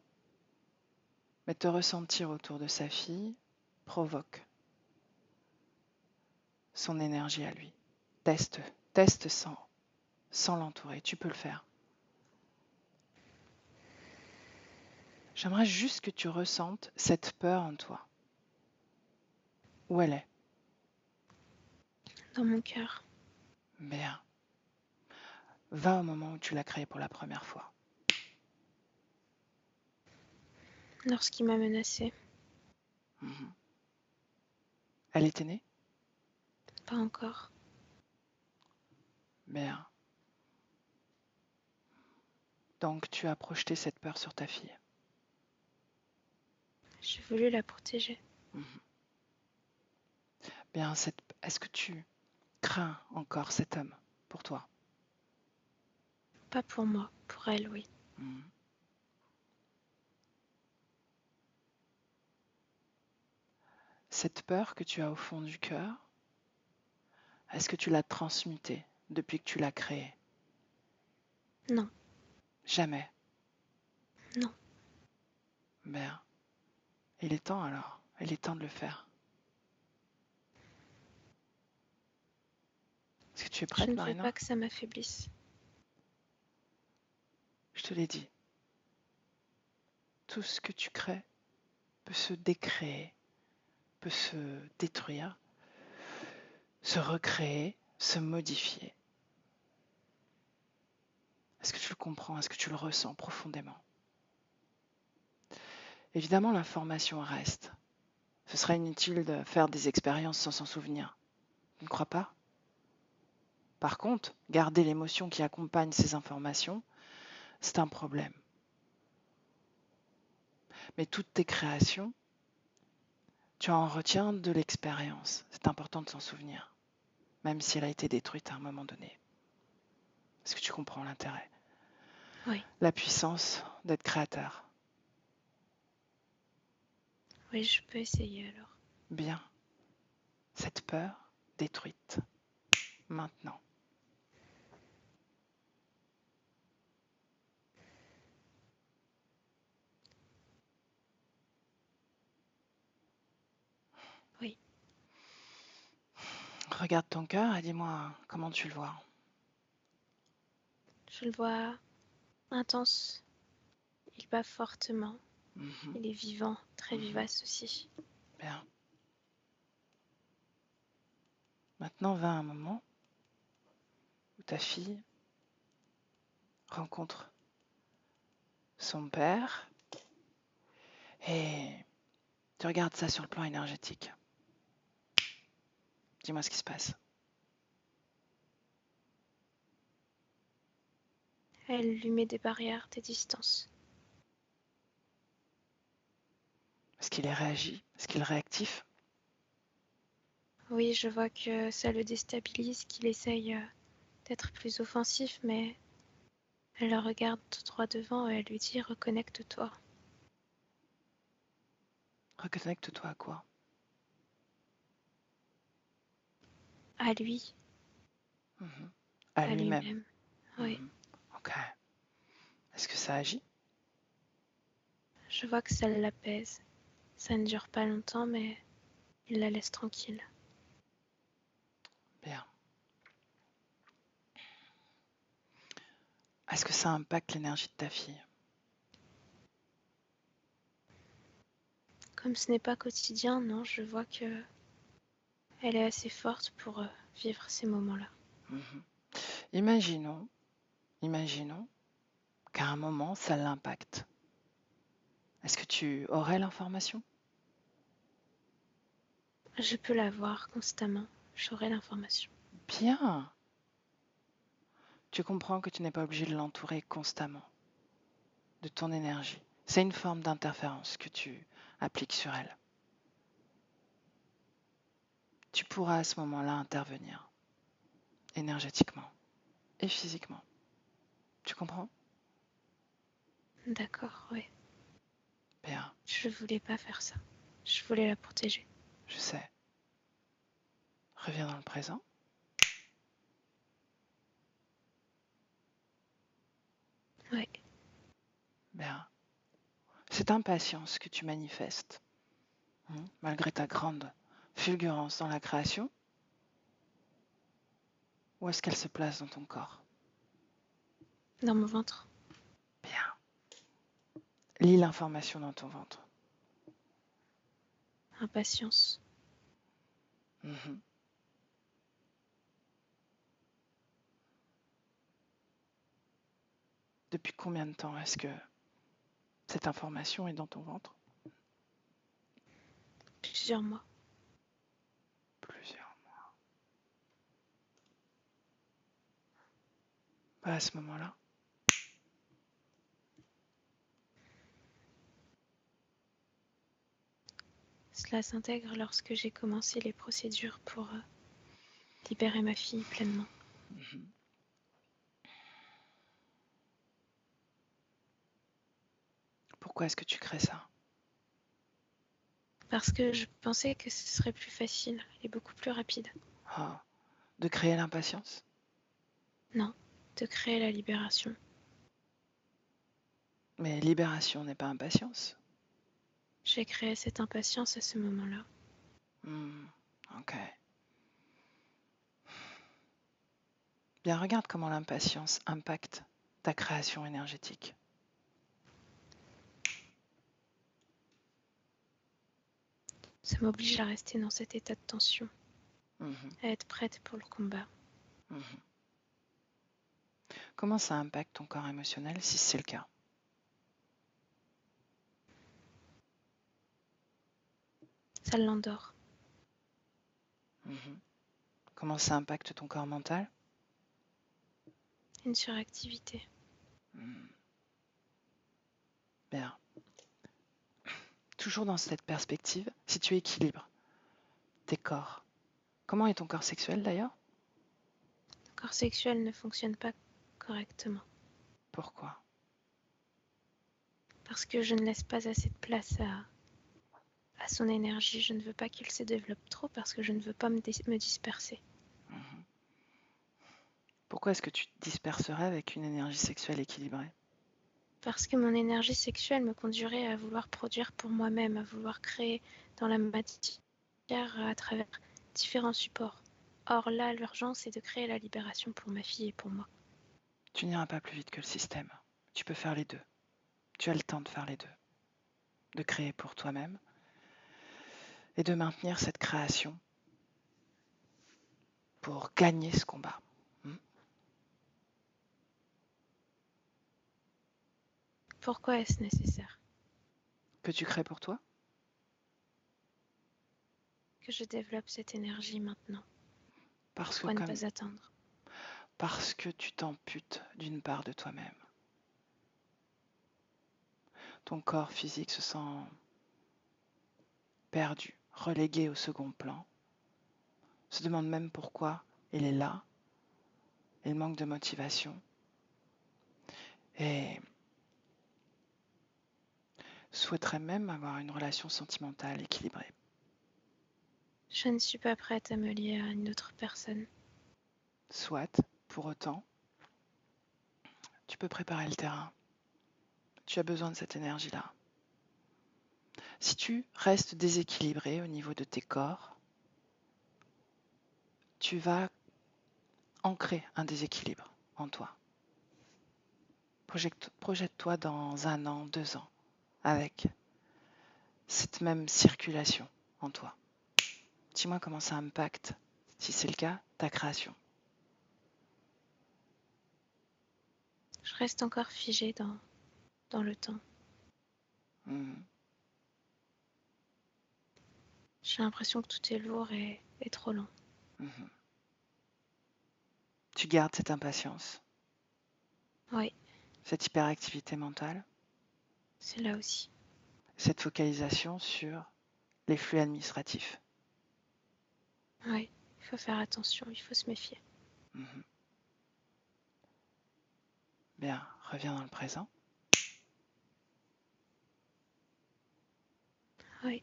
Mais te ressentir autour de sa fille provoque son énergie à lui. Teste sans l'entourer. Tu peux le faire. J'aimerais juste que tu ressentes cette peur en toi. Où elle est. Dans mon cœur. Bien. Va au moment où tu l'as créée pour la première fois. Lorsqu'il m'a menacée. Mhm. Elle était née? Pas encore. Bien. Donc tu as projeté cette peur sur ta fille. J'ai voulu la protéger. Mhm. Bien, est-ce que tu crains encore cet homme pour toi? Pas pour moi, pour elle, oui. Mhm. Cette peur que tu as au fond du cœur, est-ce que tu l'as transmutée depuis que tu l'as créée? Non, Jamais. non. Bien. Il est temps alors. Il est temps de le faire. Est-ce que tu es Je prête, ne veux Marina? pas que ça m'affaiblisse. Je te l'ai dit. Tout ce que tu crées peut se décréer, peut se détruire, se recréer, se modifier. Est-ce que tu le comprends? Est-ce que tu le ressens profondément? Évidemment, l'information reste. Ce serait inutile de faire des expériences sans s'en souvenir. Tu ne crois pas? Par contre, garder l'émotion qui accompagne ces informations, c'est un problème. Mais toutes tes créations, tu en retiens de l'expérience. C'est important de s'en souvenir, même si elle a été détruite à un moment donné. Est-ce que tu comprends l'intérêt? Oui, La puissance d'être créateur. oui, je peux essayer alors. Bien. Cette peur détruite. Maintenant. Oui, Regarde ton cœur et dis-moi comment tu le vois. je le vois intense. Il bat fortement. Mhm, Il est vivant, très mhm. vivace aussi. Bien. Maintenant va un moment où ta fille rencontre son père et tu regardes ça sur le plan énergétique. Dis-moi ce qui se passe. Elle lui met des barrières, des distances. Est-ce qu'il est réagi? Est-ce qu'il est réactif? Oui, je vois que ça le déstabilise, qu'il essaye d'être plus offensif, mais elle le regarde droit devant et elle lui dit reconnecte-toi Reconnecte-toi à quoi? à lui, Mhm. À à lui-même. lui-même. Oui, Mhm. Ok. Est-ce que ça agit? je vois que ça l'apaise. Ça ne dure pas longtemps, mais il la laisse tranquille. Bien. Est-ce que ça impacte l'énergie de ta fille? Comme ce n'est pas quotidien, non, je vois que elle est assez forte pour vivre ces moments-là. Mhm. Imaginons, imaginons qu'à un moment, ça l'impacte. Est-ce que tu aurais l'information? Je peux la voir constamment. J'aurai l'information. Bien. Tu comprends que tu n'es pas obligé de l'entourer constamment de ton énergie. C'est une forme d'interférence que tu appliques sur elle. Tu pourras à ce moment-là intervenir énergétiquement et physiquement. Tu comprends? D'accord, oui. Bien, Je voulais pas faire ça. Je voulais la protéger. je sais. Reviens dans le présent. Oui, Bien. Cette impatience que tu manifestes, malgré ta grande fulgurance dans la création, où est-ce qu'elle se place dans ton corps? dans mon ventre. Bien. Lis l'information dans ton ventre. Impatience. Mhm. Depuis combien de temps est-ce que cette information est dans ton ventre? Plusieurs mois. Plusieurs. Pas à ce moment-là. Cela s'intègre lorsque j'ai commencé les procédures pour libérer ma fille pleinement. Mhm. Pourquoi est-ce que tu crées ça? Parce que je pensais que ce serait plus facile et beaucoup plus rapide. Ah, de créer l'impatience? Non, de créer la libération. Mais libération n'est pas impatience. J'ai créé cette impatience à ce moment-là. Ok. Bien, regarde comment l'impatience impacte ta création énergétique. Ça m'oblige à rester dans cet état de tension, Mhm, à être prête pour le combat. mhm. Comment ça impacte ton corps émotionnel si c'est le cas? Ça l'endort. Mhm. Comment ça impacte ton corps mental? Une suractivité. Mhm. Bien. Toujours dans cette perspective, si tu équilibres tes corps, comment est ton corps sexuel d'ailleurs? Le corps sexuel ne fonctionne pas correctement. Pourquoi? Parce que je ne laisse pas assez de place à son énergie. Je ne veux pas qu'il se développe trop parce que je ne veux pas me disperser. Mhm. Pourquoi est-ce que tu te disperserais avec une énergie sexuelle équilibrée? Parce que mon énergie sexuelle me conduirait à vouloir produire pour moi-même, à vouloir créer dans la matière à travers différents supports. Or là, l'urgence est de créer la libération pour ma fille et pour moi. Tu n'iras pas plus vite que le système. Tu peux faire les deux. Tu as le temps de faire les deux. De créer pour toi-même et de maintenir cette création pour gagner ce combat. Pourquoi est-ce nécessaire Que tu crées pour toi? que je développe cette énergie maintenant? Parce que, Pourquoi ne pas attendre? parce que tu t'amputes d'une part de toi-même. Ton corps physique se sent perdu, relégué au second plan, se demande même pourquoi il est là, il manque de motivation et souhaiterait même avoir une relation sentimentale équilibrée. Je ne suis pas prête à me lier à une autre personne. Soit, pour autant, tu peux préparer le terrain. Tu as besoin de cette énergie-là. Si tu restes déséquilibré au niveau de tes corps, tu vas ancrer un déséquilibre en toi. Projette-toi dans 1 an, 2 ans, avec cette même circulation en toi. Dis-moi comment ça impacte, si c'est le cas, ta création. Je reste encore figée dans le temps. J'ai l'impression que tout est lourd et trop lent. Tu gardes cette impatience, Oui, cette hyperactivité mentale, c'est là aussi. cette focalisation sur les flux administratifs. Oui, il faut faire attention, il faut se méfier. Bien, reviens dans le présent. Oui,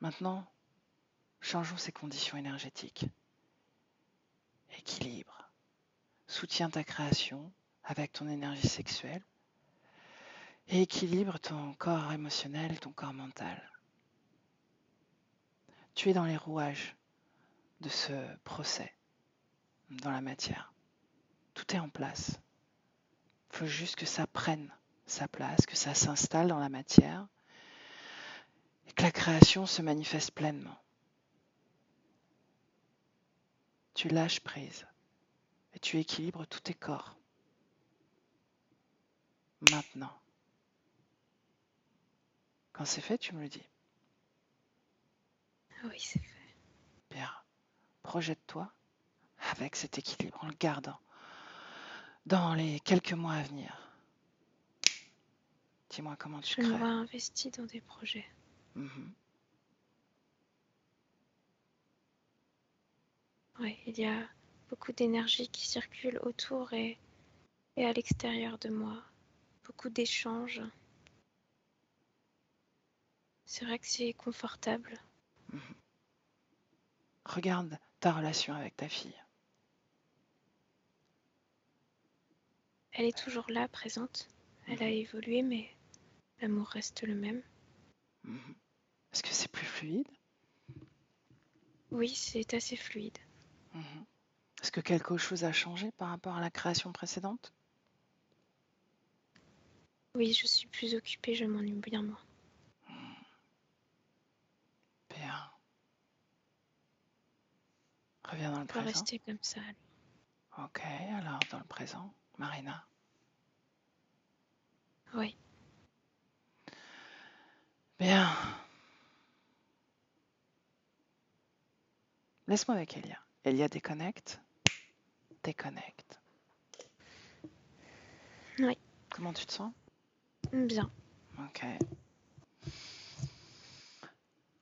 Maintenant, changeons ces conditions énergétiques. Équilibre. Soutiens ta création avec ton énergie sexuelle et équilibre ton corps émotionnel, ton corps mental. Tu es dans les rouages de ce procès dans la matière. Tout est en place. Il faut juste que ça prenne sa place, que ça s'installe dans la matière et que la création se manifeste pleinement. Tu lâches prise et tu équilibres tous tes corps. Maintenant. Quand c'est fait, tu me le dis. oui, c'est fait. Bien. Projette-toi avec cet équilibre en le gardant dans les quelques mois à venir. Dis-moi comment tu Je me crées. vois investie dans des projets. Oui, il y a beaucoup d'énergie qui circule autour et à l'extérieur de moi. Beaucoup d'échanges. C'est vrai que c'est confortable. Regarde ta relation avec ta fille. Elle est toujours là, présente. Elle a évolué, mais l'amour reste le même. Est-ce que c'est plus fluide? Oui, c'est assez fluide. Est-ce que quelque chose a changé par rapport à la création précédente? Oui, je suis plus occupée, je m'ennuie bien moins. Bien. Reviens dans le On peut présent. rester comme ça. Ok, alors dans le présent, Marina. Oui. Bien. Laisse-moi avec Elia. Elia déconnecte. Déconnecte. Oui. Comment tu te sens? Bien. Ok.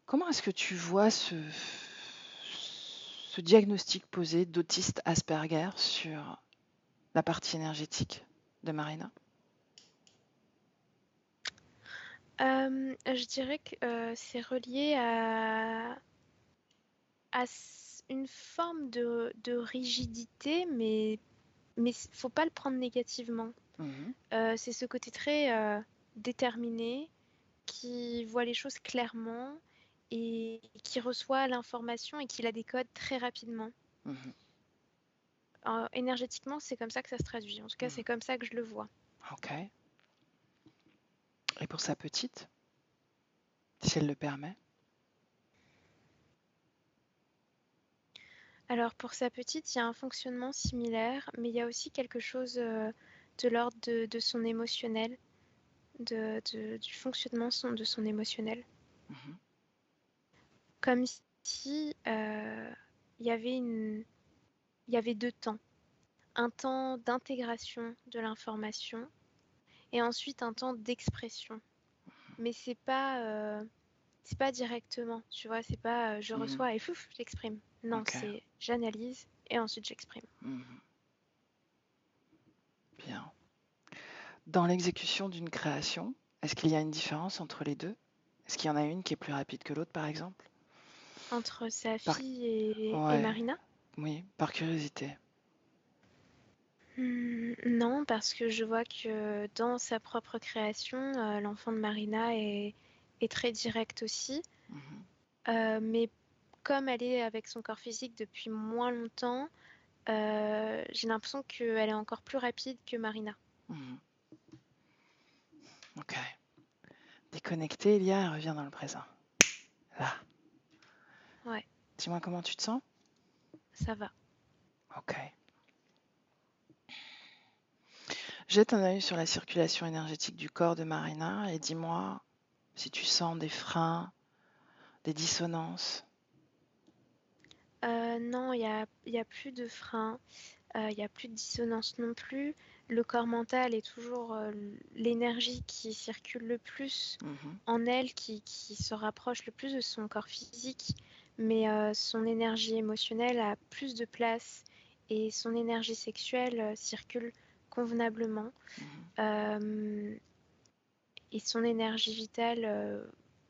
Comment est-ce que tu vois ce diagnostic posé d'autiste Asperger sur la partie énergétique de Marina? Je dirais que c'est relié à une forme de rigidité, mais faut pas le prendre négativement. Mhm, C'est ce côté très déterminé, qui voit les choses clairement et qui reçoit l'information et qui la décode très rapidement. mhm, Énergétiquement, c'est comme ça que ça se traduit. En tout cas, mhm. c'est comme ça que je le vois. Ok. Et pour sa petite, si elle le permet? Alors pour sa petite, il y a un fonctionnement similaire, mais il y a aussi quelque chose de l'ordre de son émotionnel, du fonctionnement de son émotionnel. Mhm, Comme si il y avait il y avait deux temps. Un temps d'intégration de l'information et ensuite un temps d'expression. Mais c'est pas directement, tu vois, c'est pas je mhm. reçois et fouf, j'exprime. Non, Ok. c'est j'analyse et ensuite j'exprime. Mhm. Bien. Dans l'exécution d'une création, est-ce qu'il y a une différence entre les deux? Est-ce qu'il y en a une qui est plus rapide que l'autre, par exemple? Entre sa Par... fille et Ouais, Marina? oui, par curiosité. Non, parce que je vois que dans sa propre création, l'enfant de Marina est très direct aussi. Mhm, Mais comme elle est avec son corps physique depuis moins longtemps, j'ai l'impression qu'elle est encore plus rapide que Marina. mhm. Ok. Déconnectée, Elia, elle revient dans le présent. Là. Ouais, Dis-moi comment tu te sens? ça va. Ok. Jette un œil sur la circulation énergétique du corps de Marina et dis-moi si tu sens des freins, des dissonances. Non, il y a plus de frein, il y a plus de dissonance non plus. Le corps mental est toujours l'énergie qui circule le plus Mhm, en elle, qui se rapproche le plus de son corps physique, mais son énergie émotionnelle a plus de place et son énergie sexuelle circule convenablement. mhm, Euh, et son énergie vitale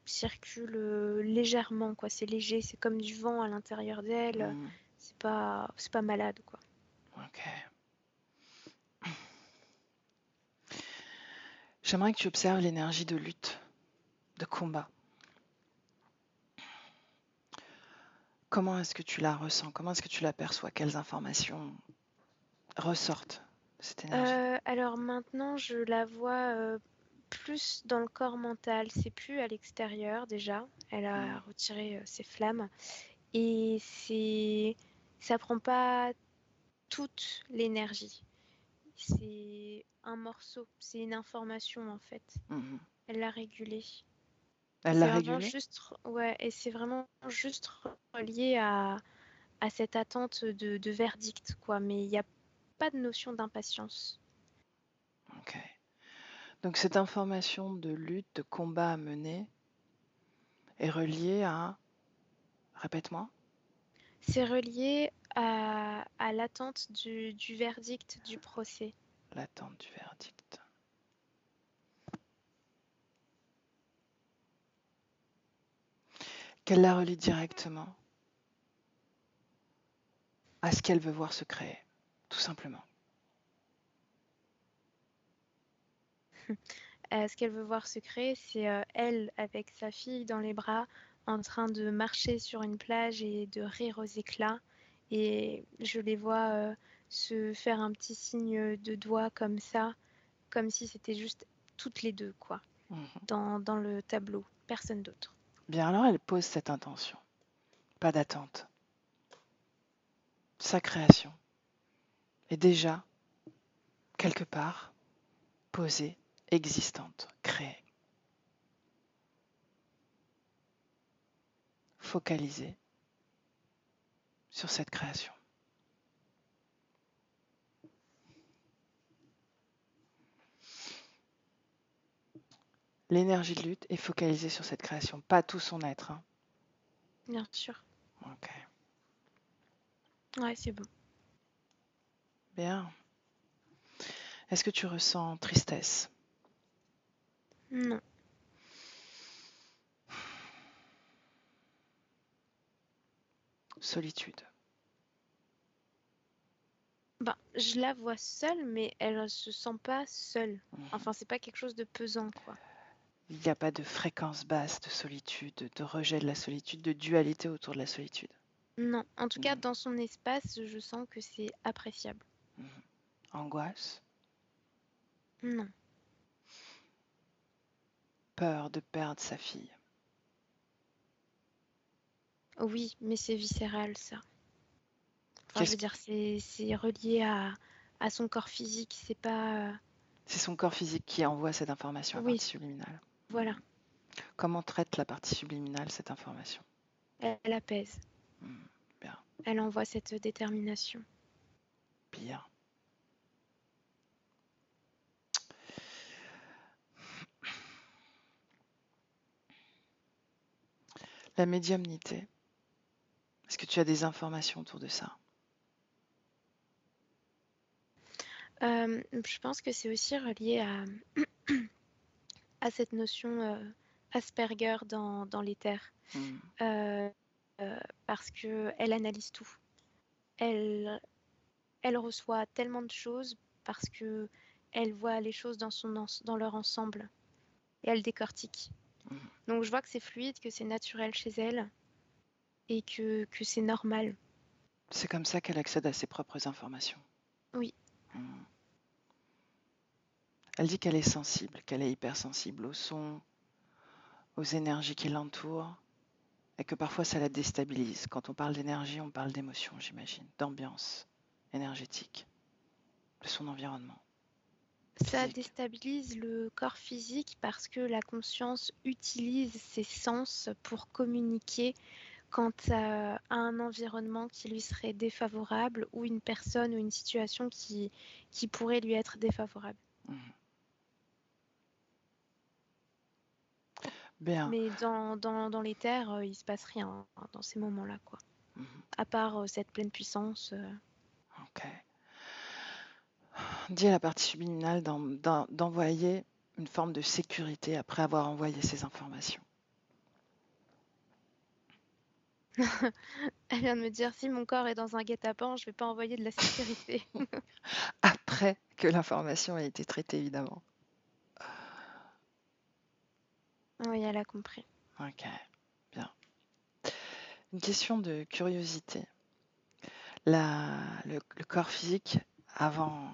circule légèrement, quoi. C'est léger, c'est comme du vent à l'intérieur d'elle. mhm. C'est pas malade, quoi. Ok. J'aimerais que tu observes l'énergie de lutte, de combat. Comment est-ce que tu la ressens? Comment est-ce que tu l'aperçois? Quelles informations ressortent de cette énergie? Alors maintenant, je la vois plus dans le corps mental. C'est plus à l'extérieur déjà. Elle a Mhm, retiré ses flammes et ça prend pas toute l'énergie. C'est un morceau, c'est une information en fait. mhm. Elle l'a régulée. Et Elle l'a c'est vraiment régulée? juste, ouais, et c'est vraiment juste relié à cette attente de verdict, quoi. Mais il n'y a pas de notion d'impatience. Ok. Donc cette information de lutte, de combat à mener est reliée à... Répète-moi. C'est relié à l'attente du verdict du procès. L'attente du verdict. Qu'elle la relie directement à ce qu'elle veut voir se créer, tout simplement. Ce qu'elle veut voir se créer, c'est elle avec sa fille dans les bras, en train de marcher sur une plage et de rire aux éclats. Et je les vois se faire un petit signe de doigt comme ça, comme si c'était juste toutes les deux, quoi, Mhm. dans le tableau, personne d'autre. Bien, alors elle pose cette intention. Pas d'attente. Sa création est déjà, quelque part, posée, existante, créée, focalisée sur cette création. L'énergie de lutte est focalisée sur cette création, pas tout son être. Hein. Bien sûr. Ok. Ouais, c'est bon. Bien. Est-ce que tu ressens tristesse, Non. solitude? Ben, je la vois seule, mais elle se sent pas seule. Mhm. Enfin, c'est pas quelque chose de pesant, quoi. Il n'y a pas de fréquence basse de solitude, de rejet de la solitude, de dualité autour de la solitude. Non. En tout cas, Mhm. dans son espace, je sens que c'est appréciable. Angoisse, Non. peur de perdre sa fille. Oui, mais c'est viscéral, ça. Enfin, je Qu'est-ce veux qui... dire, c'est relié à son corps physique, c'est pas... C'est son corps physique qui envoie cette information à Oui, partie subliminale. voilà. Comment traite la partie subliminale cette information? Elle apaise. Bien, Elle envoie cette détermination. bien. La médiumnité. Est-ce que tu as des informations autour de ça? Je pense que c'est aussi relié à cette notion Asperger dans l'éther. Hmm. Euh, Parce qu'elle analyse tout. Elle, elle reçoit tellement de choses parce que elle voit les choses dans leur ensemble et elle décortique. Donc je vois que c'est fluide, que c'est naturel chez elle et que c'est normal. C'est comme ça qu'elle accède à ses propres informations. Oui, Hmm. Elle dit qu'elle est sensible, qu'elle est hypersensible au son, aux énergies qui l'entourent, et que parfois ça la déstabilise. Quand on parle d'énergie, on parle d'émotion, j'imagine, d'ambiance énergétique, de son environnement ça physique. déstabilise le corps physique parce que la conscience utilise ses sens pour communiquer quant à un environnement qui lui serait défavorable ou une personne ou une situation qui pourrait lui être défavorable. Mhm. Bien. Mais dans les terres, il se passe rien dans ces moments-là, quoi. Mhm. À part cette pleine puissance. Ok. Dis à la partie subliminale d'envoyer une forme de sécurité après avoir envoyé ces informations. Elle vient de me dire, si mon corps est dans un guet-apens, je vais pas envoyer de la sécurité. Après que l'information a été traitée, évidemment. Oui, elle a compris. Ok, bien. Une question de curiosité. Le corps physique, avant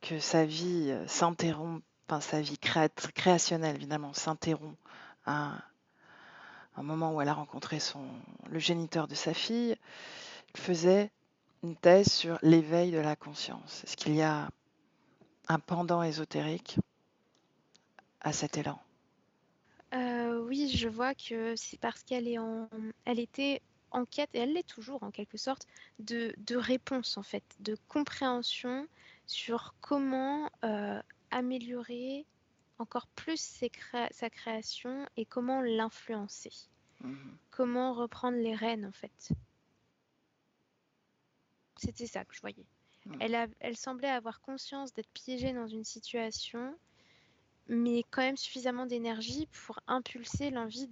que sa vie s'interrompe, enfin sa vie créationnelle, évidemment, s'interrompt à un moment où elle a rencontré le géniteur de sa fille, il faisait une thèse sur l'éveil de la conscience. Est-ce qu'il y a un pendant ésotérique à cet élan? Oui, je vois que c'est parce elle était en quête, et elle l'est toujours en quelque sorte, de réponse en fait, de compréhension sur comment améliorer encore plus sa création et comment l'influencer. Mhm. Comment reprendre les rênes en fait. C'était ça que je voyais. Mhm. Elle semblait avoir conscience d'être piégée dans une situation, mais quand même suffisamment d'énergie pour impulser l'envie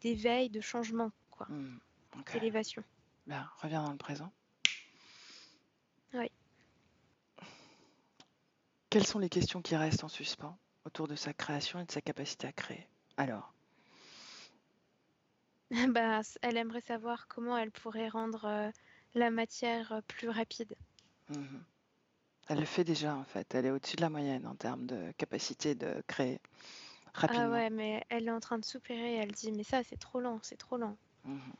d'éveil, de changement, quoi, Mhm. Ok, d'élévation. bien, reviens dans le présent. Oui. Quelles sont les questions qui restent en suspens autour de sa création et de sa capacité à créer? Alors, Bah, elle aimerait savoir comment elle pourrait rendre la matière plus rapide. mhm. Elle le fait déjà en fait. Elle est au-dessus de la moyenne en termes de capacité de créer Ah rapidement. ouais, mais elle est en train de soupirer. Elle dit, mais ça, c'est trop lent, c'est trop lent. Mhm.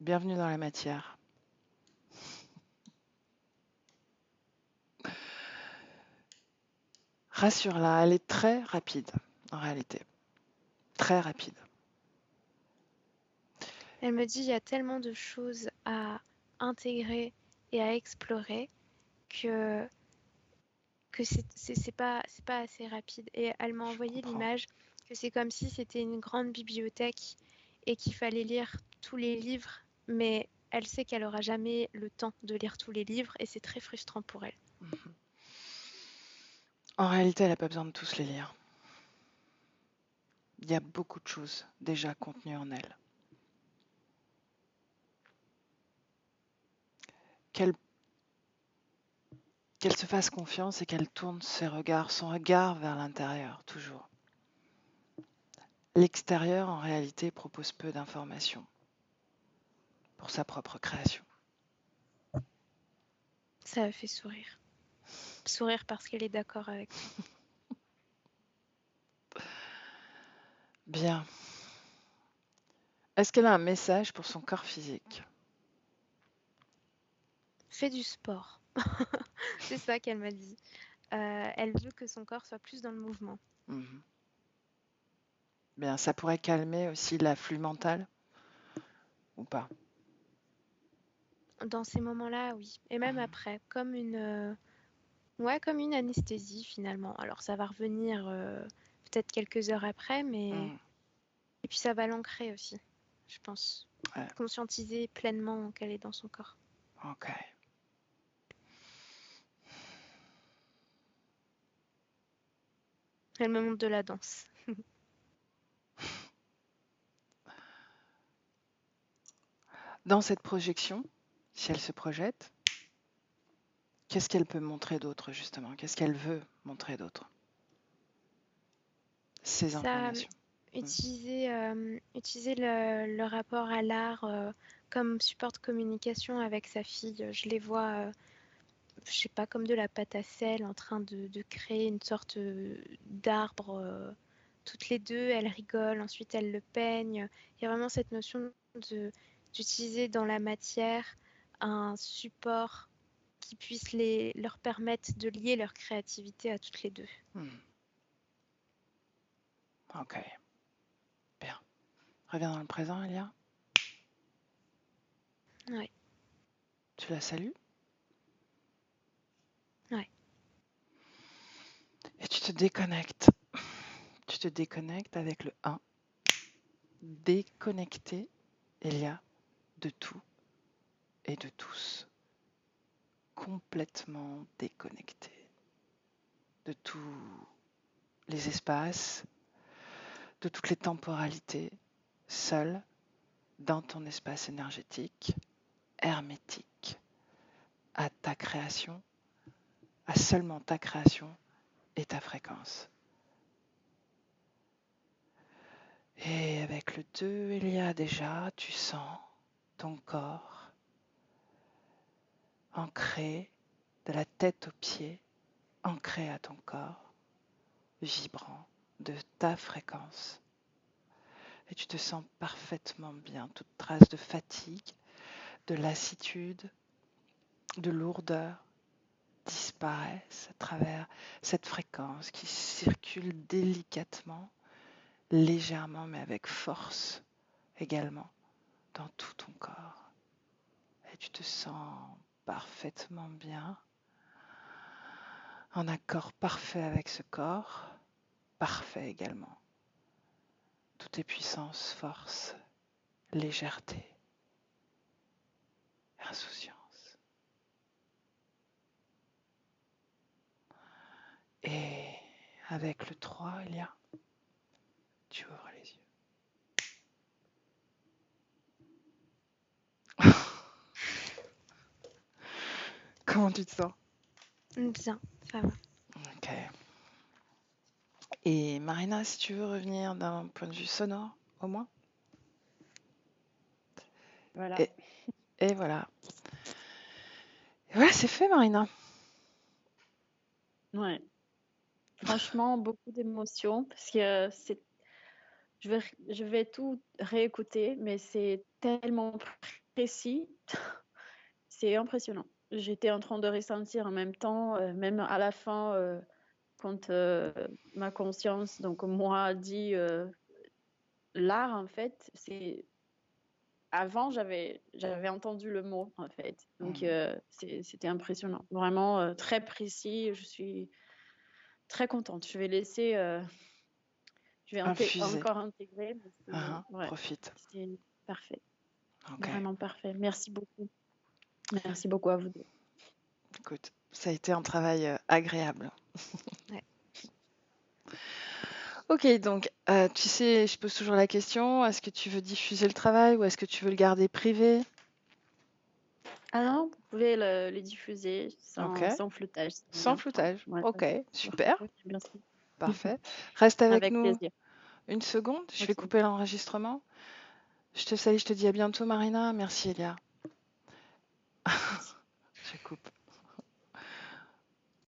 Bienvenue dans la matière. Rassure-la, elle est très rapide en réalité. Très rapide. Elle me dit, il y a tellement de choses à intégrer et à explorer que c'est pas assez rapide. Et elle m'a Je envoyé comprends. l'image que c'est comme si c'était une grande bibliothèque et qu'il fallait lire tous les livres, mais elle sait qu'elle aura jamais le temps de lire tous les livres et c'est très frustrant pour elle. Mhm. En réalité, elle n'a pas besoin de tous les lire. Il y a beaucoup de choses déjà contenues en elle. Qu'elle se fasse confiance et qu'elle tourne son regard vers l'intérieur, toujours. L'extérieur, en réalité, propose peu d'informations pour sa propre création. Ça a fait sourire. Sourire parce qu'elle est d'accord avec toi. Bien. Est-ce qu'elle a un message pour son corps physique? Fais du sport. C'est ça qu'elle m'a dit. Elle veut que son corps soit plus dans le mouvement. Mhm. Bien, ça pourrait calmer aussi l'afflux mental ou pas? Dans ces moments-là, oui. Et même Mhm. après, comme une anesthésie finalement. Alors ça va revenir peut-être quelques heures après, mais Mhm. et puis ça va l'ancrer aussi, je pense. Ouais, Conscientiser pleinement qu'elle est dans son corps. ok. Elle me montre de la danse. Dans cette projection, si elle se projette, qu'est-ce qu'elle peut montrer d'autre justement? Qu'est-ce qu'elle veut montrer d'autre? Ces Ça, informations. utiliser le rapport à l'art comme support de communication avec sa fille. Je les vois, je sais pas, comme de la pâte à sel en train de créer une sorte d'arbre. Toutes les deux, elles rigolent, ensuite elles le peignent. Il y a vraiment cette notion d'utiliser dans la matière un support qui puisse leur permettre de lier leur créativité à toutes les deux. Ok, bien. Reviens dans le présent, Elia. Ouais, Tu la salues ouais. et tu te déconnectes. Tu te déconnectes avec le 1. Déconnecté, Elia, de tout et de tous. Complètement déconnecté de tous les espaces, de toutes les temporalités, seul dans ton espace énergétique, hermétique, à ta création, à seulement ta création et ta fréquence. Et avec le 2, il y a déjà, tu sens ton corps ancré de la tête aux pieds, ancré à ton corps, vibrant de ta fréquence. Et tu te sens parfaitement bien, toute trace de fatigue, de lassitude, de lourdeur disparaissent à travers cette fréquence qui circule délicatement, légèrement, mais avec force également, dans tout ton corps. Et tu te sens parfaitement bien, en accord parfait avec ce corps, parfait également. Tout est puissance, force, légèreté, insouciance. Et avec le 3, tu ouvres les yeux. Comment tu te sens? Bien, ça va. Ok. Et Marina, si tu veux revenir d'un point de vue sonore, au moins. Voilà. Et voilà. Et voilà, c'est fait, Marina. Ouais. Franchement, beaucoup d'émotions parce que je vais tout réécouter, mais c'est tellement précis. C'est impressionnant. J'étais en train de ressentir en même temps, même à la fin, quand ma conscience, donc moi, dit l'art, en fait, c'est. Avant, j'avais entendu le mot, en fait. Donc, c'était impressionnant. Vraiment très précis. Je suis très contente. Je vais laisser. Je vais Infusé. encore intégrer. Mais ouais, Profite. c'est parfait. Ok. Vraiment parfait. Merci beaucoup. Merci beaucoup à vous deux. Écoute, ça a été un travail agréable. Ouais. Ok, donc tu sais, je pose toujours la question, est-ce que tu veux diffuser le travail ou est-ce que tu veux le garder privé? Ah non, vous pouvez le diffuser Ok, sans floutage, si vous sans voulez. Enfin, floutage. ouais, Ok, super, ok, bien sûr. parfait. Reste avec Avec nous plaisir. une seconde, je vais Ok. couper l'enregistrement. Je te salue, je te dis à bientôt Marina. Merci Elia. Merci. Je coupe.